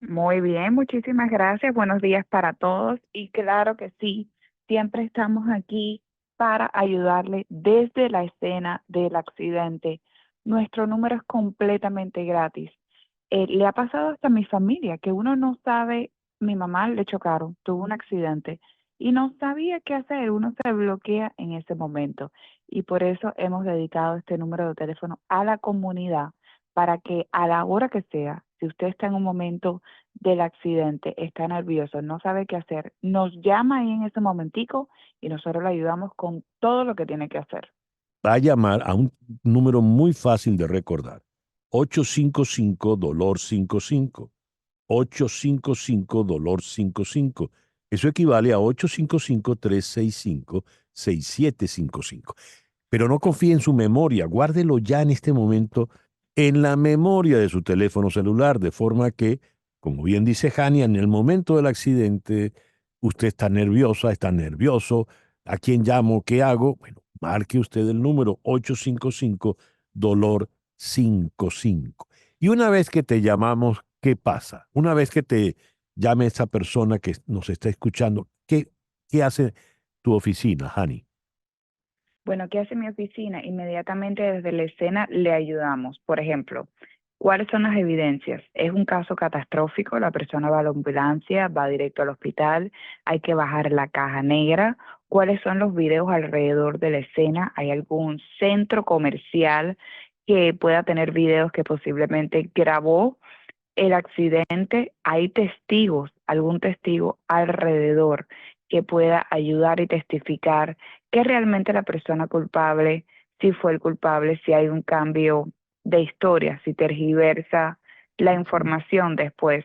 Muy bien, muchísimas gracias. Buenos días para todos. Y claro que sí, siempre estamos aquí para ayudarle desde la escena del accidente. Nuestro número es completamente gratis. Le ha pasado hasta a mi familia que uno no sabe, mi mamá le chocaron, tuvo un accidente y no sabía qué hacer, uno se bloquea en ese momento. Y por eso hemos dedicado este número de teléfono a la comunidad para que a la hora que sea, si usted está en un momento del accidente, está nervioso, no sabe qué hacer, nos llama ahí en ese momentico y nosotros le ayudamos con todo lo que tiene que hacer. Va a llamar a un número muy fácil de recordar. 855-DOLOR-55. 855-DOLOR-55. Eso equivale a 855-365-6755. Pero no confíe en su memoria, guárdelo ya en este momento en la memoria de su teléfono celular, de forma que, como bien dice Hani, en el momento del accidente, usted está nerviosa, está nervioso, ¿a quién llamo? ¿Qué hago? Bueno, marque usted el número 855-DOLOR-55. Y una vez que te llamamos, ¿qué pasa? Una vez que te llame esa persona que nos está escuchando, ¿qué hace tu oficina, Hani? Bueno, ¿qué hace mi oficina? Inmediatamente desde la escena le ayudamos. Por ejemplo, ¿cuáles son las evidencias? Es un caso catastrófico, la persona va a la ambulancia, va directo al hospital, hay que bajar la caja negra. ¿Cuáles son los videos alrededor de la escena? ¿Hay algún centro comercial que pueda tener videos que posiblemente grabó el accidente? ¿Hay testigos, algún testigo alrededor que pueda ayudar y testificar que realmente la persona culpable, si fue el culpable, si hay un cambio de historia, si tergiversa la información después?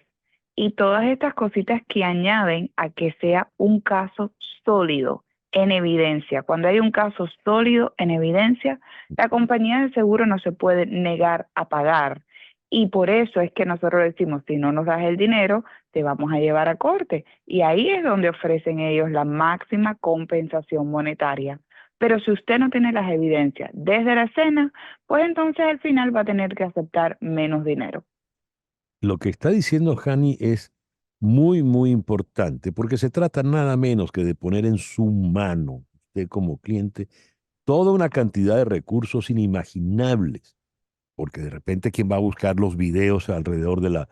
Y todas estas cositas que añaden a que sea un caso sólido, en evidencia. Cuando hay un caso sólido en evidencia, la compañía de seguro no se puede negar a pagar. Y por eso es que nosotros decimos, si no nos das el dinero, te vamos a llevar a corte. Y ahí es donde ofrecen ellos la máxima compensación monetaria. Pero si usted no tiene las evidencias desde la escena, pues entonces al final va a tener que aceptar menos dinero. Lo que está diciendo Hani es muy, muy importante, porque se trata nada menos que de poner en su mano, usted como cliente, toda una cantidad de recursos inimaginables, porque de repente quién va a buscar los videos alrededor de la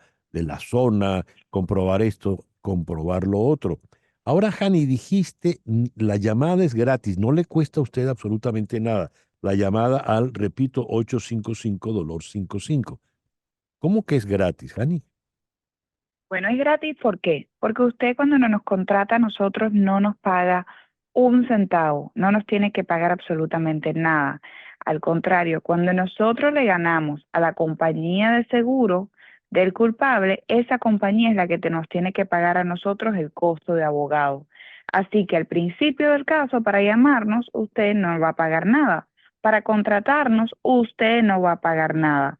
zona, comprobar esto, comprobar lo otro. Ahora, Hani, dijiste, la llamada es gratis, no le cuesta a usted absolutamente nada. La llamada al, repito, 855-DOLOR-55. ¿Cómo que es gratis, Hani? Bueno, es gratis, ¿por qué? Porque usted cuando nos contrata a nosotros no nos paga un centavo, no nos tiene que pagar absolutamente nada. Al contrario, cuando nosotros le ganamos a la compañía de seguro del culpable, esa compañía es la que nos tiene que pagar a nosotros el costo de abogado. Así que al principio del caso, para llamarnos, usted no va a pagar nada. Para contratarnos, usted no va a pagar nada.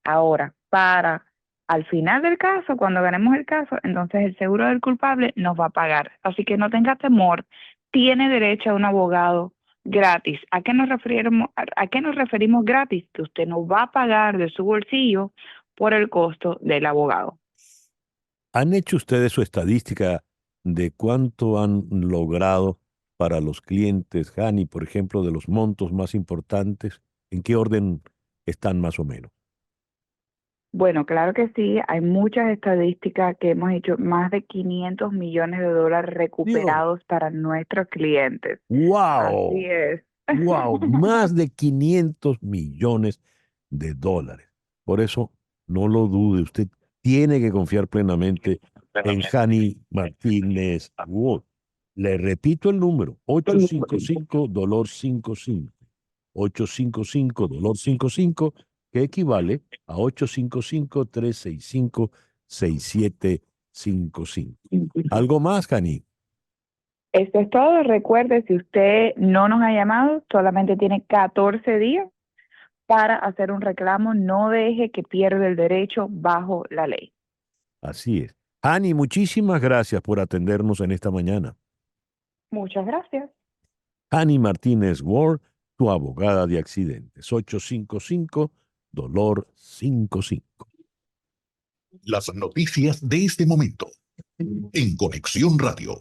Ahora, para Al final del caso, cuando ganemos el caso, entonces el seguro del culpable nos va a pagar. Así que no tenga temor, tiene derecho a un abogado gratis. ¿A qué nos referimos gratis? Que usted no va a pagar de su bolsillo por el costo del abogado. ¿Han hecho ustedes su estadística de cuánto han logrado para los clientes, Hani, por ejemplo, de los montos más importantes? ¿En qué orden están más o menos? Bueno, claro que sí, hay muchas estadísticas que hemos hecho, más de 500 millones de dólares Dios, recuperados para nuestros clientes. Así wow, es. wow, más de 500 millones de dólares. Por eso, no lo dude, usted tiene que confiar plenamente en Hani Martínez Wood. Le repito el número, 855-55, 855-55, que equivale a 855-365-6755. ¿Algo más, Hani? Esto es todo. Recuerde, si usted no nos ha llamado, solamente tiene 14 días para hacer un reclamo. No deje que pierda el derecho bajo la ley. Así es. Hani, muchísimas gracias por atendernos en esta mañana. Muchas gracias. Hani Martínez Ward, tu abogada de accidentes. 855 55. Las noticias de este momento en Conexión Radio.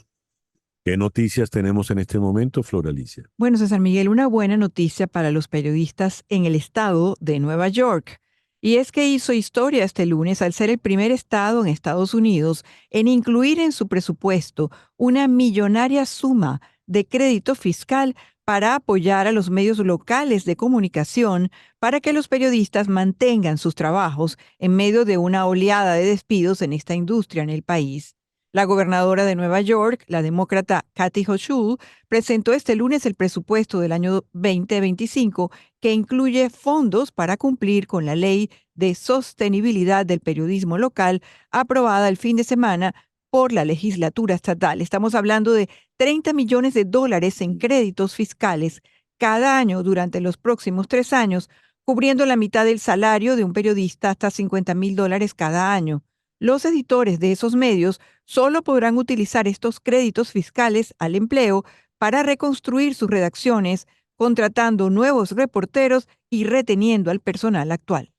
¿Qué noticias tenemos en este momento, Flor Alicia? Bueno, César Miguel, una buena noticia para los periodistas en el estado de Nueva York. Y es que hizo historia este lunes al ser el primer estado en Estados Unidos en incluir en su presupuesto una millonaria suma de crédito fiscal para apoyar a los medios locales de comunicación para que los periodistas mantengan sus trabajos en medio de una oleada de despidos en esta industria en el país. La gobernadora de Nueva York, la demócrata Kathy Hochul, presentó este lunes el presupuesto del año 2025 que incluye fondos para cumplir con la ley de sostenibilidad del periodismo local aprobada el fin de semana por la legislatura estatal. Estamos hablando de 30 millones de dólares en créditos fiscales cada año durante los próximos 3 años, cubriendo la mitad del salario de un periodista hasta $50,000 cada año. Los editores de esos medios solo podrán utilizar estos créditos fiscales al empleo para reconstruir sus redacciones, contratando nuevos reporteros y reteniendo al personal actual.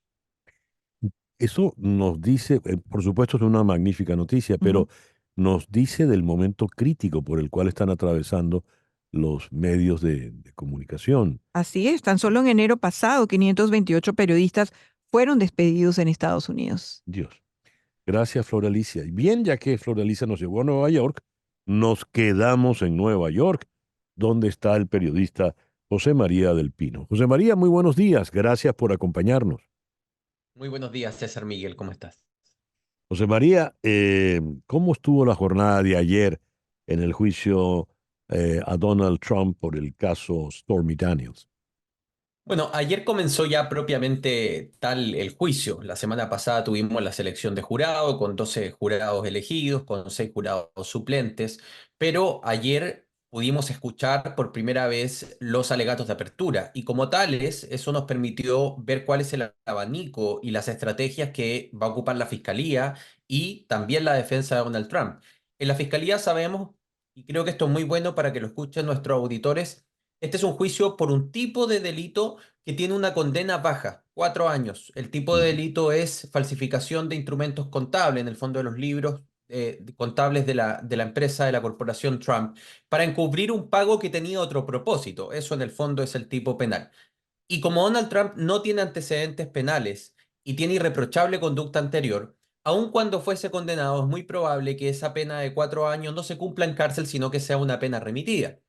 Eso nos dice, por supuesto es una magnífica noticia, pero nos dice del momento crítico por el cual están atravesando los medios de comunicación. Así es, tan solo en enero pasado, 528 periodistas fueron despedidos en Estados Unidos. Dios. Gracias, Flor Alicia. Y bien, ya que Flor Alicia nos llevó a Nueva York, nos quedamos en Nueva York, donde está el periodista José María del Pino. José María, muy buenos días. Gracias por acompañarnos. Muy buenos días, César Miguel, ¿cómo estás? José María, ¿cómo estuvo la jornada de ayer en el juicio a Donald Trump por el caso Stormy Daniels? Bueno, ayer comenzó ya propiamente tal el juicio. La semana pasada tuvimos la selección de jurado con 12 jurados elegidos, con 6 jurados suplentes, pero ayer pudimos escuchar por primera vez los alegatos de apertura y como tales, eso nos permitió ver cuál es el abanico y las estrategias que va a ocupar la fiscalía y también la defensa de Donald Trump. En la fiscalía sabemos, y creo que esto es muy bueno para que lo escuchen nuestros auditores, este es un juicio por un tipo de delito que tiene una condena baja, 4 años. El tipo de delito es falsificación de instrumentos contables, en el fondo de los libros contables de la empresa, de la corporación Trump, para encubrir un pago que tenía otro propósito. Eso en el fondo es el tipo penal. Y como Donald Trump no tiene antecedentes penales y tiene irreprochable conducta anterior, aun cuando fuese condenado, es muy probable que esa pena de 4 años no se cumpla en cárcel, sino que sea una pena remitida.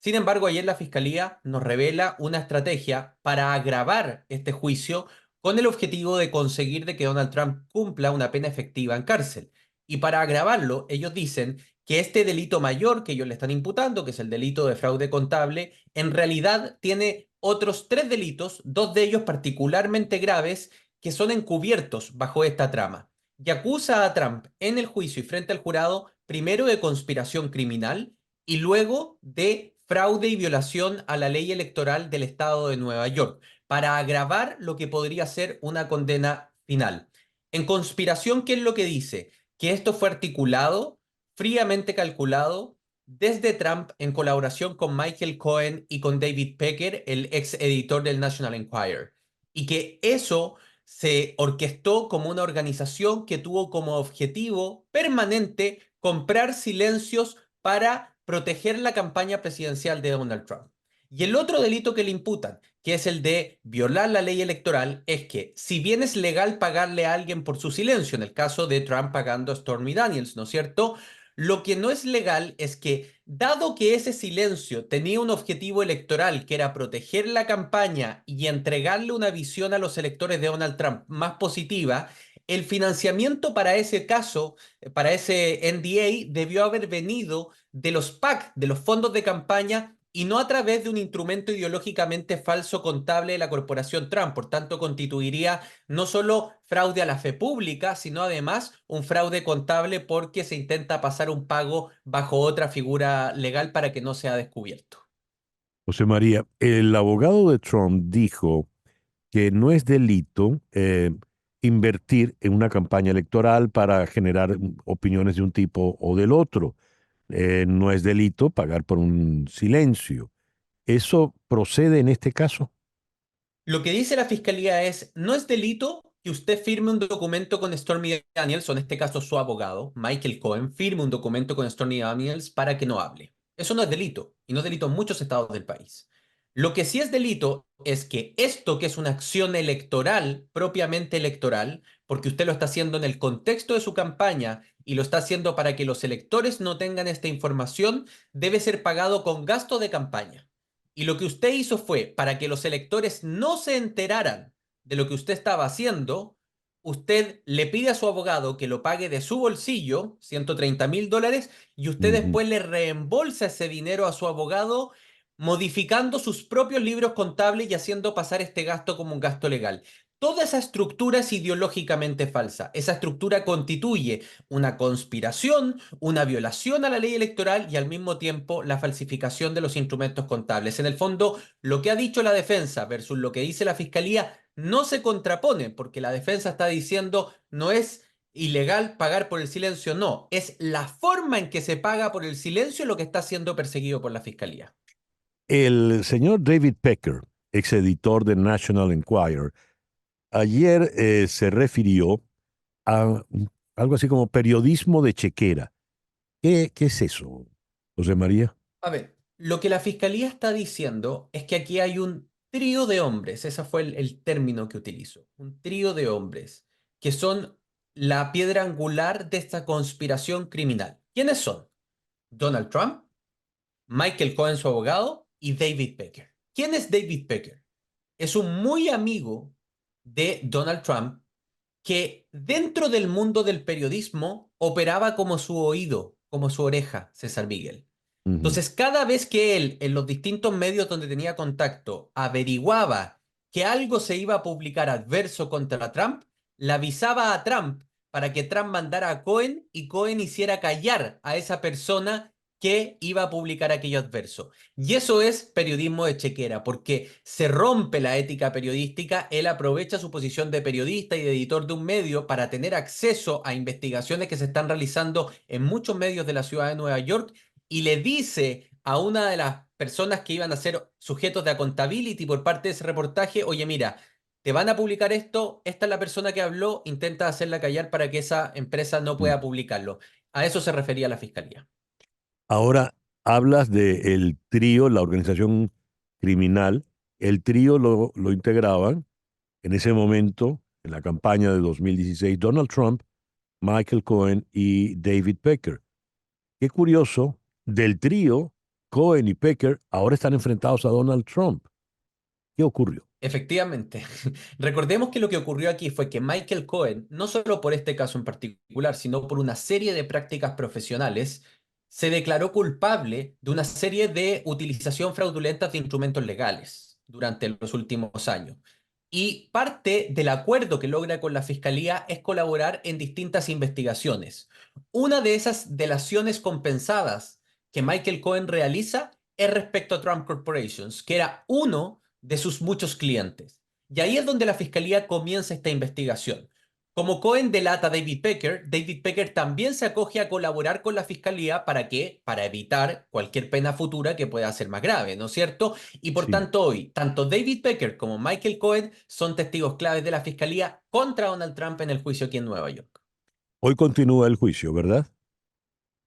Sin embargo, ayer la Fiscalía nos revela una estrategia para agravar este juicio con el objetivo de conseguir de que Donald Trump cumpla una pena efectiva en cárcel. Y para agravarlo, ellos dicen que este delito mayor que ellos le están imputando, que es el delito de fraude contable, en realidad tiene otros 3 delitos, 2 de ellos particularmente graves, que son encubiertos bajo esta trama. Y acusa a Trump en el juicio y frente al jurado, primero de conspiración criminal y luego de fraude y violación a la ley electoral del estado de Nueva York, para agravar lo que podría ser una condena final. En conspiración, ¿qué es lo que dice? Que esto fue articulado, fríamente calculado, desde Trump en colaboración con Michael Cohen y con David Pecker, el ex editor del National Enquirer, y que eso se orquestó como una organización que tuvo como objetivo permanente comprar silencios para proteger la campaña presidencial de Donald Trump. Y el otro delito que le imputan, que es el de violar la ley electoral, es que si bien es legal pagarle a alguien por su silencio, en el caso de Trump pagando a Stormy Daniels, ¿no es cierto? Lo que no es legal es que, dado que ese silencio tenía un objetivo electoral, que era proteger la campaña y entregarle una visión a los electores de Donald Trump más positiva, el financiamiento para ese caso, para ese NDA, debió haber venido de los PAC, de los fondos de campaña, y no a través de un instrumento ideológicamente falso contable de la corporación Trump. Por tanto, constituiría no solo fraude a la fe pública, sino además un fraude contable porque se intenta pasar un pago bajo otra figura legal para que no sea descubierto. José María, el abogado de Trump dijo que no es delito invertir en una campaña electoral para generar opiniones de un tipo o del otro. No es delito pagar por un silencio. ¿Eso procede en este caso? Lo que dice la fiscalía es, no es delito que usted firme un documento con Stormy Daniels, o en este caso su abogado, Michael Cohen, firme un documento con Stormy Daniels para que no hable. Eso no es delito, y no es delito en muchos estados del país. Lo que sí es delito es que esto, que es una acción electoral, propiamente electoral, porque usted lo está haciendo en el contexto de su campaña y lo está haciendo para que los electores no tengan esta información, debe ser pagado con gasto de campaña. Y lo que usted hizo fue, para que los electores no se enteraran de lo que usted estaba haciendo, usted le pide a su abogado que lo pague de su bolsillo, $130,000, y usted Ujú. después le reembolsa ese dinero a su abogado, modificando sus propios libros contables y haciendo pasar este gasto como un gasto legal. Toda esa estructura es ideológicamente falsa. Esa estructura constituye una conspiración, una violación a la ley electoral y al mismo tiempo la falsificación de los instrumentos contables. En el fondo, lo que ha dicho la defensa versus lo que dice la fiscalía no se contrapone, porque la defensa está diciendo no es ilegal pagar por el silencio, no, es la forma en que se paga por el silencio lo que está siendo perseguido por la fiscalía. El señor David Pecker, ex editor de National Enquirer, ayer se refirió a algo así como periodismo de chequera. ¿Qué es eso, José María? A ver, lo que la fiscalía está diciendo es que aquí hay un trío de hombres, ese fue el término que utilizó, un trío de hombres que son la piedra angular de esta conspiración criminal. ¿Quiénes son? Donald Trump, Michael Cohen, su abogado, y David Pecker. ¿Quién es David Pecker? Es un muy amigo de Donald Trump que dentro del mundo del periodismo operaba como su oído, como su oreja, César Miguel. Ujú. Entonces, cada vez que él, en los distintos medios donde tenía contacto, averiguaba que algo se iba a publicar adverso contra Trump, le avisaba a Trump para que Trump mandara a Cohen y Cohen hiciera callar a esa persona que iba a publicar aquello adverso. Y eso es periodismo de chequera, porque se rompe la ética periodística, él aprovecha su posición de periodista y de editor de un medio para tener acceso a investigaciones que se están realizando en muchos medios de la ciudad de Nueva York y le dice a una de las personas que iban a ser sujetos de accountability por parte de ese reportaje, oye, mira, te van a publicar esto, esta es la persona que habló, intenta hacerla callar para que esa empresa no pueda publicarlo. A eso se refería la fiscalía. Ahora hablas de el trío, la organización criminal. El trío lo integraban en ese momento, en la campaña de 2016, Donald Trump, Michael Cohen y David Pecker. Qué curioso, del trío, Cohen y Pecker ahora están enfrentados a Donald Trump. ¿Qué ocurrió? Efectivamente. Recordemos que lo que ocurrió aquí fue que Michael Cohen, no solo por este caso en particular, sino por una serie de prácticas profesionales, se declaró culpable de una serie de utilización fraudulenta de instrumentos legales durante los últimos años. Y parte del acuerdo que logra con la fiscalía es colaborar en distintas investigaciones. Una de esas delaciones compensadas que Michael Cohen realiza es respecto a Trump Corporations, que era uno de sus muchos clientes. Y ahí es donde la fiscalía comienza esta investigación. Como Cohen delata a David Pecker también se acoge a colaborar con la fiscalía ¿para qué? Para evitar cualquier pena futura que pueda ser más grave, ¿no es cierto? Y por Sí. tanto hoy, tanto David Pecker como Michael Cohen son testigos claves de la fiscalía contra Donald Trump en el juicio aquí en Nueva York. Hoy continúa el juicio, ¿verdad?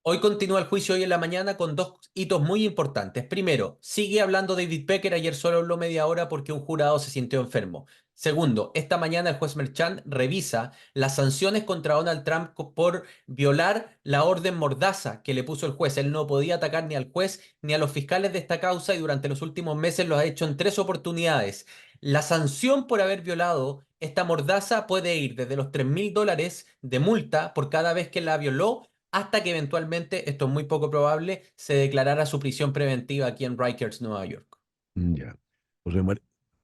Hoy continúa el juicio hoy en la mañana con dos hitos muy importantes. Primero, sigue hablando David Pecker, ayer solo habló media hora porque un jurado se sintió enfermo. Segundo, esta mañana el juez Merchan revisa las sanciones contra Donald Trump por violar la orden mordaza que le puso el juez. Él no podía atacar ni al juez ni a los fiscales de esta causa y durante los últimos meses lo ha hecho en 3 oportunidades. La sanción por haber violado esta mordaza puede ir desde los $3.000 de multa por cada vez que la violó hasta que eventualmente, esto es muy poco probable, se declarara su prisión preventiva aquí en Rikers, Nueva York. Ya.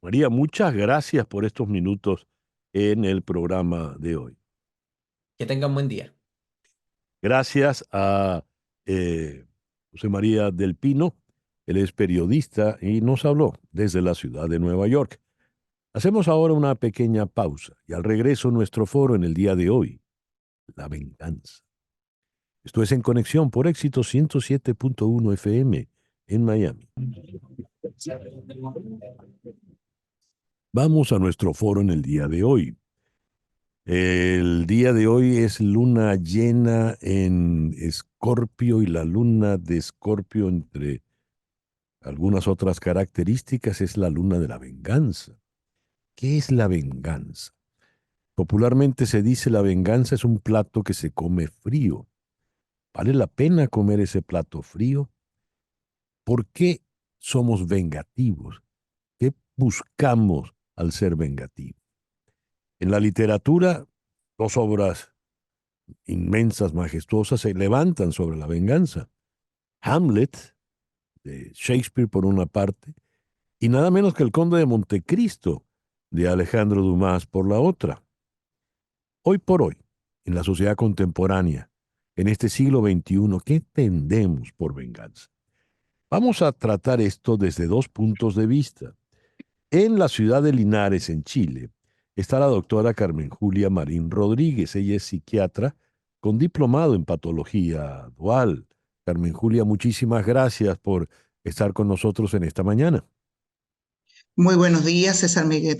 María, muchas gracias por estos minutos en el programa de hoy. Que tengan buen día. Gracias a José María del Pino, él es periodista y nos habló desde la ciudad de Nueva York. Hacemos ahora una pequeña pausa y al regreso nuestro foro en el día de hoy, la venganza. Esto es En Conexión por Éxito 107.1 FM en Miami. Vamos a nuestro foro en el día de hoy. El día de hoy es luna llena en Escorpio y la luna de Escorpio, entre algunas otras características, es la luna de la venganza. ¿Qué es la venganza? Popularmente se dice la venganza es un plato que se come frío. ¿Vale la pena comer ese plato frío? ¿Por qué somos vengativos? ¿Qué buscamos al ser vengativos? En la literatura, dos obras inmensas, majestuosas, se levantan sobre la venganza. Hamlet, de Shakespeare por una parte, y nada menos que El Conde de Montecristo, de Alejandro Dumas por la otra. Hoy por hoy, en la sociedad contemporánea, en este siglo XXI, ¿qué tendemos por venganza? Vamos a tratar esto desde dos puntos de vista. En la ciudad de Linares, en Chile, está la doctora Carmen Julia Marín Rodríguez. Ella es psiquiatra con diplomado en patología dual. Carmen Julia, muchísimas gracias por estar con nosotros en esta mañana. Muy buenos días, César Miguel.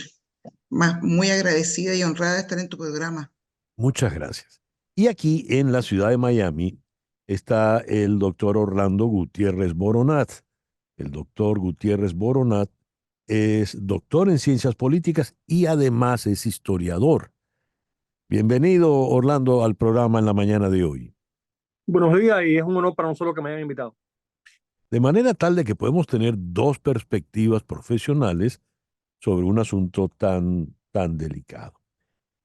Muy agradecida y honrada de estar en tu programa. Muchas gracias. Y aquí en la ciudad de Miami está el doctor Orlando Gutiérrez Boronat. El doctor Gutiérrez Boronat es doctor en ciencias políticas y además es historiador. Bienvenido, Orlando, al programa en la mañana de hoy. Buenos días y es un honor para nosotros que me hayan invitado. De manera tal de que podemos tener dos perspectivas profesionales sobre un asunto tan delicado.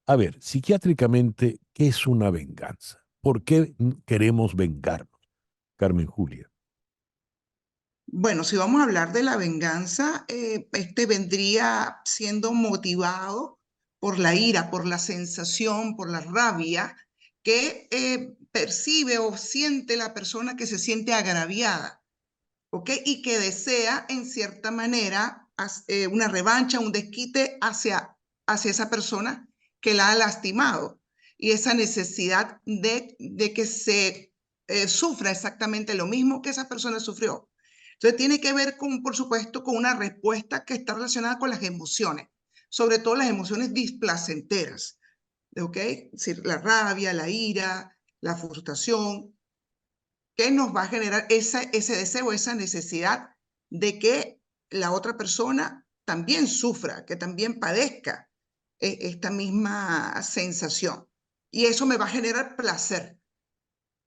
A ver, psiquiátricamente, ¿qué es una venganza? ¿Por qué queremos vengarnos? Carmen Julia. Bueno, si vamos a hablar de la venganza, este vendría siendo motivado por la ira, por la sensación, por la rabia que percibe o siente la persona que se siente agraviada, ¿ok? Y que desea, en cierta manera, una revancha, un desquite hacia esa persona que la ha lastimado. Y esa necesidad de que se sufra exactamente lo mismo que esa persona sufrió. Entonces tiene que ver con, por supuesto, con una respuesta que está relacionada con las emociones, sobre todo las emociones displacenteras, ¿ok? Es decir, la rabia, la ira, la frustración, que nos va a generar ese deseo, esa necesidad de que la otra persona también sufra, que también padezca esta misma sensación. Y eso me va a generar placer.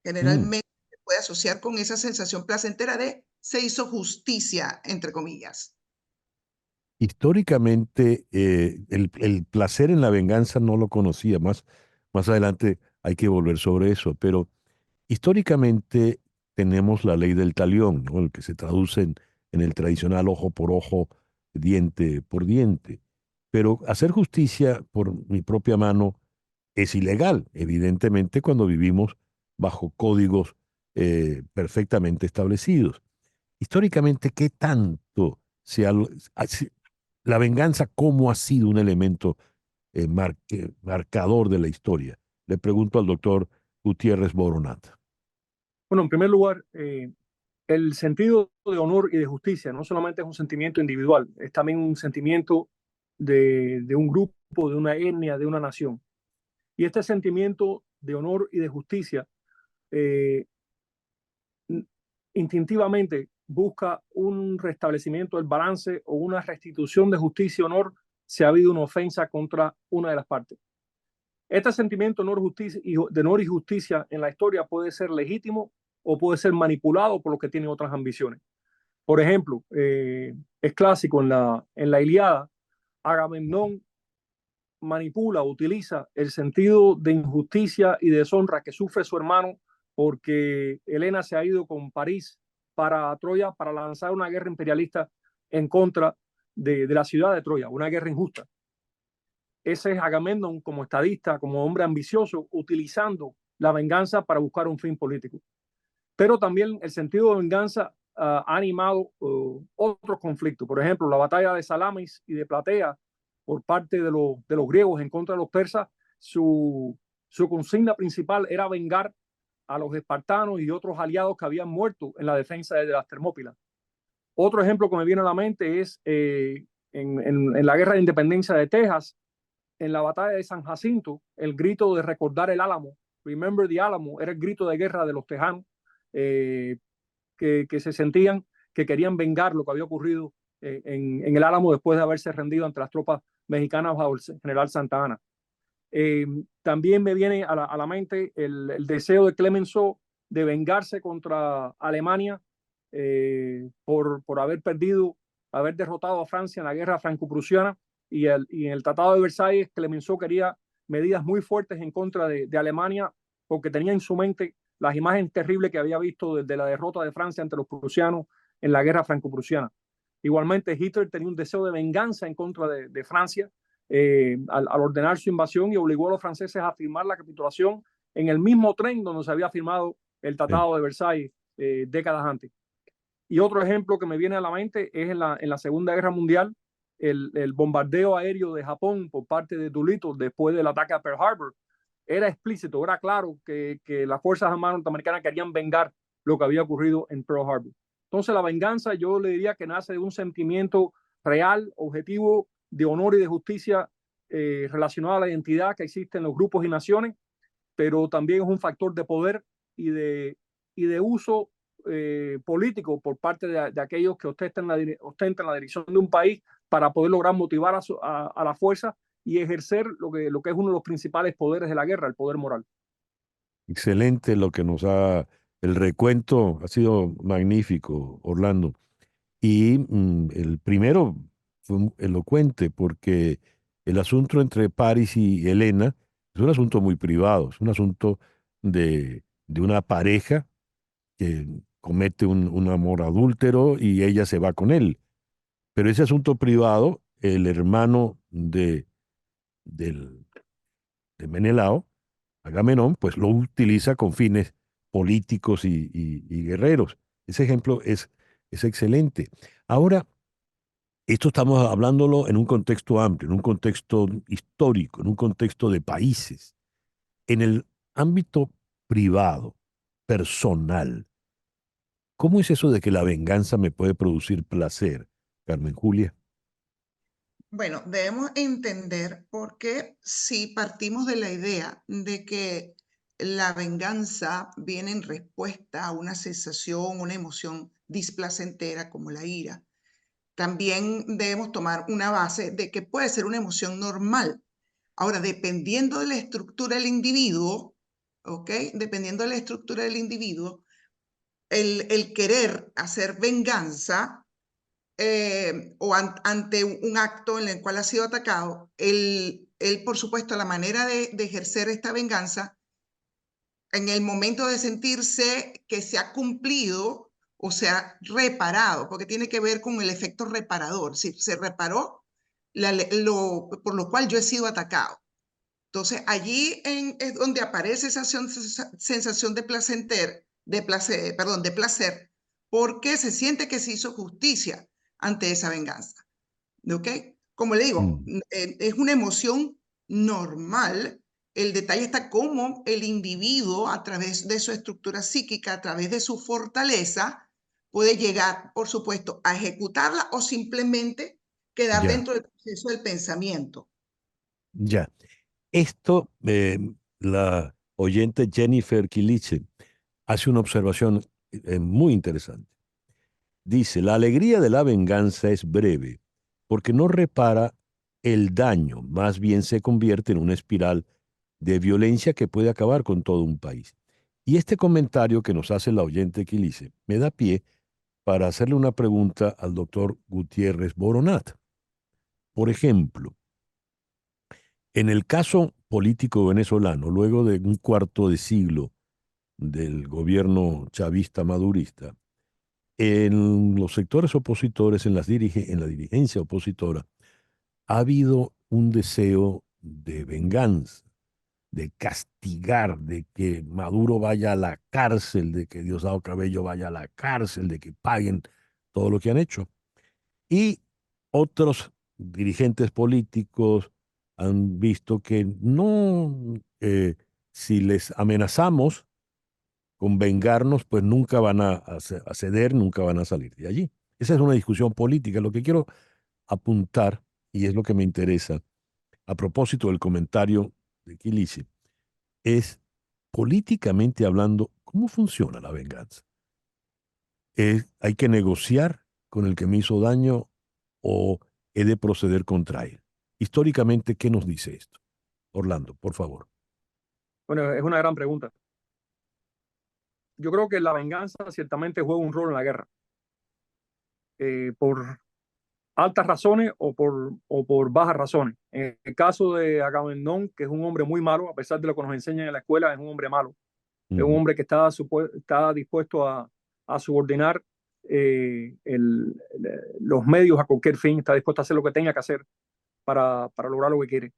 Generalmente se puede asociar con esa sensación placentera de se hizo justicia, entre comillas. Históricamente, el placer en la venganza no lo conocía. Más adelante hay que volver sobre eso, pero históricamente tenemos la ley del talión, ¿no? El que se traduce en el tradicional ojo por ojo, diente por diente. Pero hacer justicia por mi propia mano es ilegal, evidentemente, cuando vivimos bajo códigos perfectamente establecidos. Históricamente, ¿qué tanto la venganza, cómo ha sido un elemento marcador de la historia? Le pregunto al doctor Gutiérrez Boronat. Bueno, en primer lugar, el sentido de honor y de justicia no solamente es un sentimiento individual, es también un sentimiento de un grupo, de una etnia, de una nación. Y este sentimiento de honor y de justicia instintivamente busca un restablecimiento del balance o una restitución de justicia y honor si ha habido una ofensa contra una de las partes. Este sentimiento de honor y justicia en la historia puede ser legítimo o puede ser manipulado por los que tienen otras ambiciones. Por ejemplo, es clásico en la Ilíada, Agamenón manipula, utiliza el sentido de injusticia y deshonra que sufre su hermano porque Helena se ha ido con París para Troya para lanzar una guerra imperialista en contra de la ciudad de Troya, una guerra injusta. Ese es Agamenón como estadista, como hombre ambicioso, utilizando la venganza para buscar un fin político. Pero también el sentido de venganza ha animado otros conflictos. Por ejemplo, la batalla de Salamis y de Platea por parte de los griegos en contra de los persas. Su consigna principal era vengar a los espartanos y otros aliados que habían muerto en la defensa de las Termópilas. Otro ejemplo que me viene a la mente es en la guerra de independencia de Texas, en la batalla de San Jacinto, el grito de recordar el Álamo, Remember the Alamo, era el grito de guerra de los tejanos que se sentían que querían vengar lo que había ocurrido en el Álamo después de haberse rendido ante las tropas mexicanas bajo el general Santa Anna. También me viene a la mente el deseo de Clemenceau de vengarse contra Alemania por haber derrotado a Francia en la guerra franco-prusiana, y en el Tratado de Versalles Clemenceau quería medidas muy fuertes en contra de Alemania porque tenía en su mente las imágenes terribles que había visto desde la derrota de Francia ante los prusianos en la guerra franco-prusiana. Igualmente, Hitler tenía un deseo de venganza en contra de Francia al ordenar su invasión y obligó a los franceses a firmar la capitulación en el mismo tren donde se había firmado el Tratado de Versalles décadas antes. Y otro ejemplo que me viene a la mente es en la Segunda Guerra Mundial, el bombardeo aéreo de Japón por parte de Doolittle después del ataque a Pearl Harbor. Era explícito, era claro que las Fuerzas Armadas norteamericanas querían vengar lo que había ocurrido en Pearl Harbor. Entonces la venganza yo le diría que nace de un sentimiento real, objetivo, de honor y de justicia relacionado a la identidad que existe en los grupos y naciones, pero también es un factor de poder y de uso político por parte de aquellos que ostentan la dirección de un país para poder lograr motivar a la fuerza y ejercer lo que es uno de los principales poderes de la guerra, el poder moral. Excelente lo que el recuento ha sido magnífico, Orlando. Y el primero fue elocuente porque el asunto entre Paris y Helena es un asunto muy privado, es un asunto de una pareja que comete un amor adúltero y ella se va con él. Pero ese asunto privado, el hermano de Menelao, Agamenón, pues lo utiliza con fines políticos y guerreros. Ese ejemplo es excelente. Ahora, esto estamos hablándolo en un contexto amplio, en un contexto histórico, en un contexto de países. En el ámbito privado, personal, ¿cómo es eso de que la venganza me puede producir placer, Carmen Julia? Bueno, debemos entender porque si partimos de la idea de que la venganza viene en respuesta a una sensación, una emoción displacentera como la ira, también debemos tomar una base de que puede ser una emoción normal. Ahora, dependiendo de la estructura del individuo, ¿ok? Dependiendo de la estructura del individuo, el querer hacer venganza o ante un acto en el cual ha sido atacado, él por supuesto, la manera de ejercer esta venganza, en el momento de sentirse que se ha cumplido o se ha reparado, porque tiene que ver con el efecto reparador, si se reparó por lo cual yo he sido atacado. Entonces, allí es donde aparece esa sensación de placer, porque se siente que se hizo justicia ante esa venganza. ¿Ok? Como le digo, es una emoción normal. El detalle está cómo el individuo, a través de su estructura psíquica, a través de su fortaleza, puede llegar, por supuesto, a ejecutarla o simplemente quedar Ya, dentro del proceso del pensamiento. ya. Esto, la oyente Jennifer Kiliche hace una observación muy interesante. Dice, la alegría de la venganza es breve porque no repara el daño, más bien se convierte en una espiral de violencia que puede acabar con todo un país. Y este comentario que nos hace la oyente Kiliche me da pie para hacerle una pregunta al doctor Gutiérrez Boronat. Por ejemplo, en el caso político venezolano, luego de un cuarto de siglo del gobierno chavista madurista, en los sectores opositores, en la dirigencia opositora, ha habido un deseo de venganza, de castigar, de que Maduro vaya a la cárcel, de que Diosdado Cabello vaya a la cárcel, de que paguen todo lo que han hecho. Y otros dirigentes políticos han visto que no, si les amenazamos con vengarnos, pues nunca van a ceder, nunca van a salir de allí. Esa es una discusión política. Lo que quiero apuntar, y es lo que me interesa, a propósito del comentario de Kiliche, es políticamente hablando, ¿cómo funciona la venganza? ¿Hay que negociar con el que me hizo daño o he de proceder contra él? Históricamente, ¿qué nos dice esto? Orlando, por favor. Bueno, es una gran pregunta. Yo creo que la venganza ciertamente juega un rol en la guerra, por altas razones o por bajas razones. En el caso de Agamenón, que es un hombre muy malo, a pesar de lo que nos enseñan en la escuela, es un hombre malo. Es un hombre que está dispuesto a subordinar los medios a cualquier fin, está dispuesto a hacer lo que tenga que hacer para lograr lo que quiere.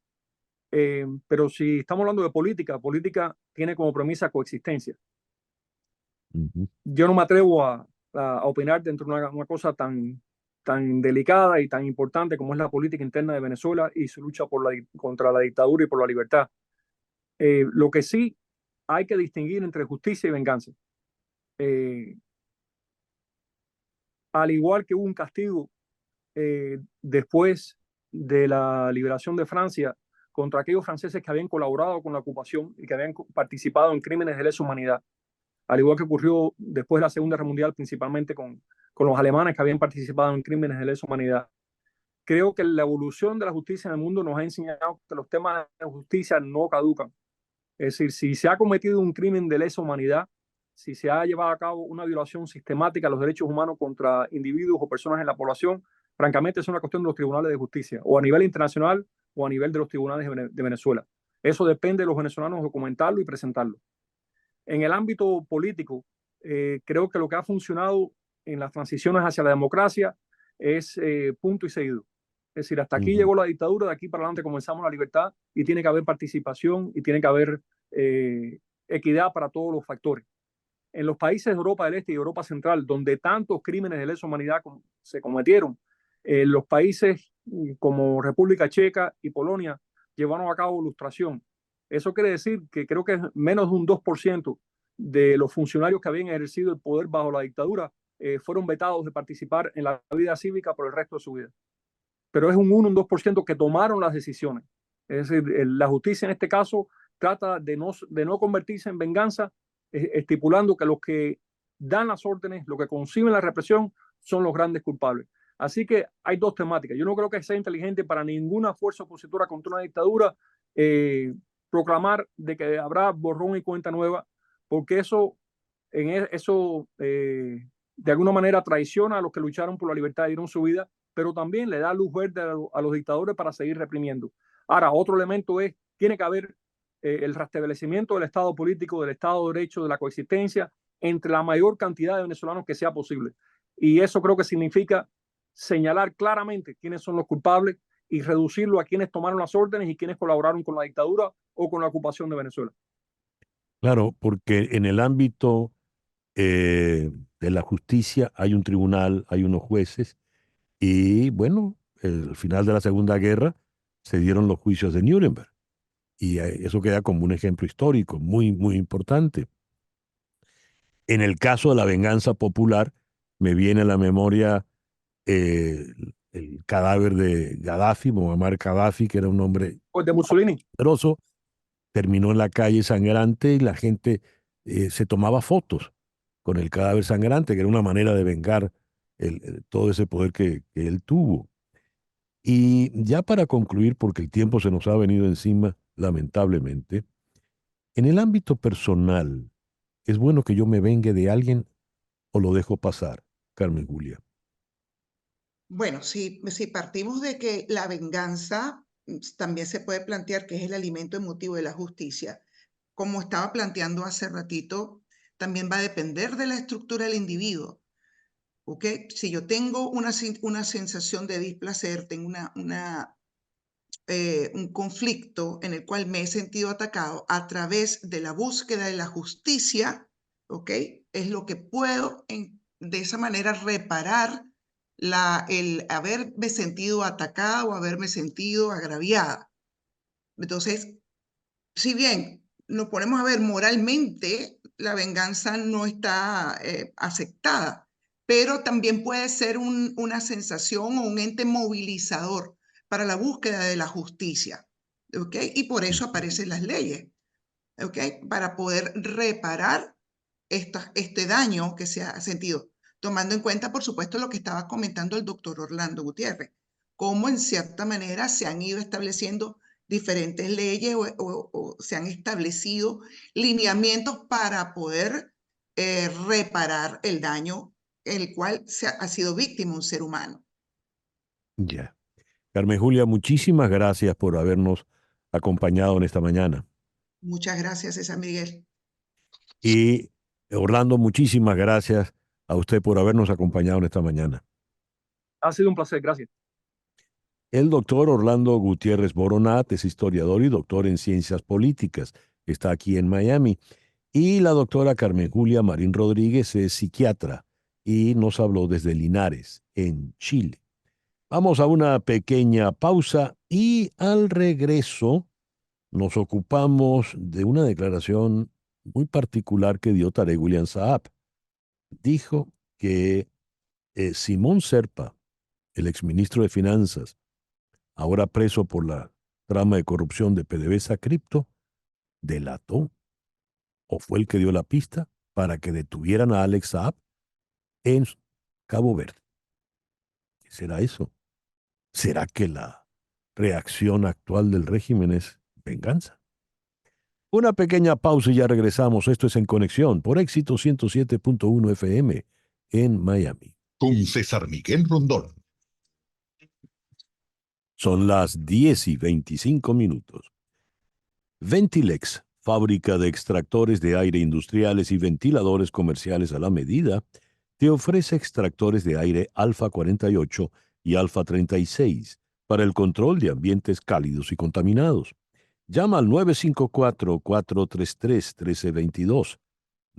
Pero si estamos hablando de política, política tiene como premisa coexistencia. Yo no me atrevo a opinar dentro de una cosa tan delicada y tan importante como es la política interna de Venezuela y su lucha contra la dictadura y por la libertad. Lo que sí hay que distinguir entre justicia y venganza. Al igual que hubo un castigo después de la liberación de Francia contra aquellos franceses que habían colaborado con la ocupación y que habían participado en crímenes de lesa humanidad, al igual que ocurrió después de la Segunda Guerra Mundial, principalmente con los alemanes que habían participado en crímenes de lesa humanidad. Creo que la evolución de la justicia en el mundo nos ha enseñado que los temas de justicia no caducan. Es decir, si se ha cometido un crimen de lesa humanidad, si se ha llevado a cabo una violación sistemática a los derechos humanos contra individuos o personas en la población, francamente es una cuestión de los tribunales de justicia, o a nivel internacional o a nivel de los tribunales de Venezuela. Eso depende de los venezolanos documentarlo y presentarlo. En el ámbito político, creo que lo que ha funcionado en las transiciones hacia la democracia es punto y seguido. Es decir, hasta aquí llegó la dictadura, de aquí para adelante comenzamos la libertad y tiene que haber participación y tiene que haber equidad para todos los factores. En los países de Europa del Este y Europa Central, donde tantos crímenes de lesa humanidad se cometieron, los países como República Checa y Polonia llevaron a cabo lustración. Eso quiere decir que creo que menos de un 2% de los funcionarios que habían ejercido el poder bajo la dictadura fueron vetados de participar en la vida cívica por el resto de su vida. Pero es un 1, un 2% que tomaron las decisiones. Es decir, la justicia en este caso trata de no convertirse en venganza, estipulando que los que dan las órdenes, los que conciben la represión, son los grandes culpables. Así que hay dos temáticas. Yo no creo que sea inteligente para ninguna fuerza opositora contra una dictadura proclamar de que habrá borrón y cuenta nueva, porque eso de alguna manera traiciona a los que lucharon por la libertad y dieron su vida, pero también le da luz verde a los dictadores para seguir reprimiendo. Ahora, otro elemento tiene que haber el restablecimiento del Estado político, del Estado de Derecho, de la coexistencia entre la mayor cantidad de venezolanos que sea posible. Y eso creo que significa señalar claramente quiénes son los culpables y reducirlo a quienes tomaron las órdenes y quienes colaboraron con la dictadura o con la ocupación de Venezuela. Claro, porque en el ámbito de la justicia hay un tribunal, hay unos jueces, y bueno, al final de la Segunda Guerra se dieron los juicios de Nuremberg. Y eso queda como un ejemplo histórico muy, muy importante. En el caso de la venganza popular, me viene a la memoria el cadáver de Gaddafi, Muammar Gaddafi, que era un hombre O de Mussolini. poderoso, terminó en la calle sangrante y la gente se tomaba fotos con el cadáver sangrante, que era una manera de vengar todo ese poder que él tuvo. Y ya para concluir, porque el tiempo se nos ha venido encima, lamentablemente, en el ámbito personal, ¿es bueno que yo me vengue de alguien o lo dejo pasar, Carmen Julia? Bueno, si partimos de que la venganza también se puede plantear que es el alimento emotivo de la justicia, como estaba planteando hace ratito, también va a depender de la estructura del individuo. ¿Ok? Si yo tengo una sensación de displacer, tengo un conflicto en el cual me he sentido atacado a través de la búsqueda de la justicia, ¿ok? Es lo que puedo de esa manera reparar el haberme sentido atacada o haberme sentido agraviada. Entonces, si bien nos ponemos a ver moralmente, la venganza no está aceptada, pero también puede ser una sensación o un ente movilizador para la búsqueda de la justicia, ¿ok? Y por eso aparecen las leyes, ¿ok? Para poder reparar este daño que se ha sentido, tomando en cuenta, por supuesto, lo que estaba comentando el doctor Orlando Gutiérrez, cómo en cierta manera se han ido estableciendo diferentes leyes o se han establecido lineamientos para poder reparar el daño en el cual ha sido víctima un ser humano. Ya. Carmen Julia, muchísimas gracias por habernos acompañado en esta mañana. Muchas gracias, César Miguel. Y Orlando, muchísimas gracias a usted por habernos acompañado en esta mañana. Ha sido un placer, gracias. El doctor Orlando Gutiérrez Boronat es historiador y doctor en ciencias políticas. Está aquí en Miami. Y la doctora Carmen Julia Marín Rodríguez es psiquiatra y nos habló desde Linares, en Chile. Vamos a una pequeña pausa y al regreso nos ocupamos de una declaración muy particular que dio Tarek William Saab. Dijo que Simón Serpa, el exministro de Finanzas, ahora preso por la trama de corrupción de PDVSA Cripto, delató o fue el que dio la pista para que detuvieran a Alex Saab en Cabo Verde. ¿Qué será eso? ¿Será que la reacción actual del régimen es venganza? Una pequeña pausa y ya regresamos. Esto es En Conexión por Éxito 107.1 FM en Miami. Con César Miguel Rondón. Son las 10:25. Ventilex, fábrica de extractores de aire industriales y ventiladores comerciales a la medida, te ofrece extractores de aire Alfa 48 y Alfa 36 para el control de ambientes cálidos y contaminados. Llama al 954-433-1322.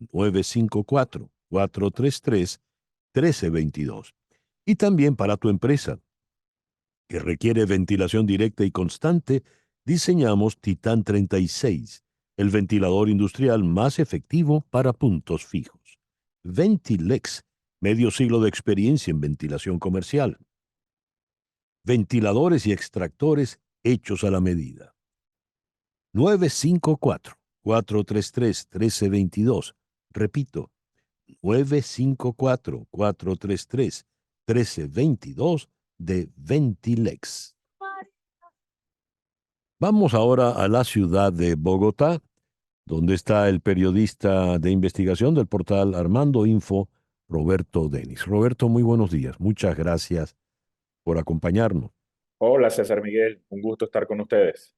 954-433-1322. Y también para tu empresa, que requiere ventilación directa y constante, diseñamos Titan 36, el ventilador industrial más efectivo para puntos fijos. Ventilex, medio siglo de experiencia en ventilación comercial. Ventiladores y extractores hechos a la medida. 954-433-1322. Repito, 954-433-1322 de Ventilex. Vamos ahora a la ciudad de Bogotá, donde está el periodista de investigación del portal Armando Info, Roberto Denis. Roberto, muy buenos días. Muchas gracias por acompañarnos. Hola César Miguel, un gusto estar con ustedes.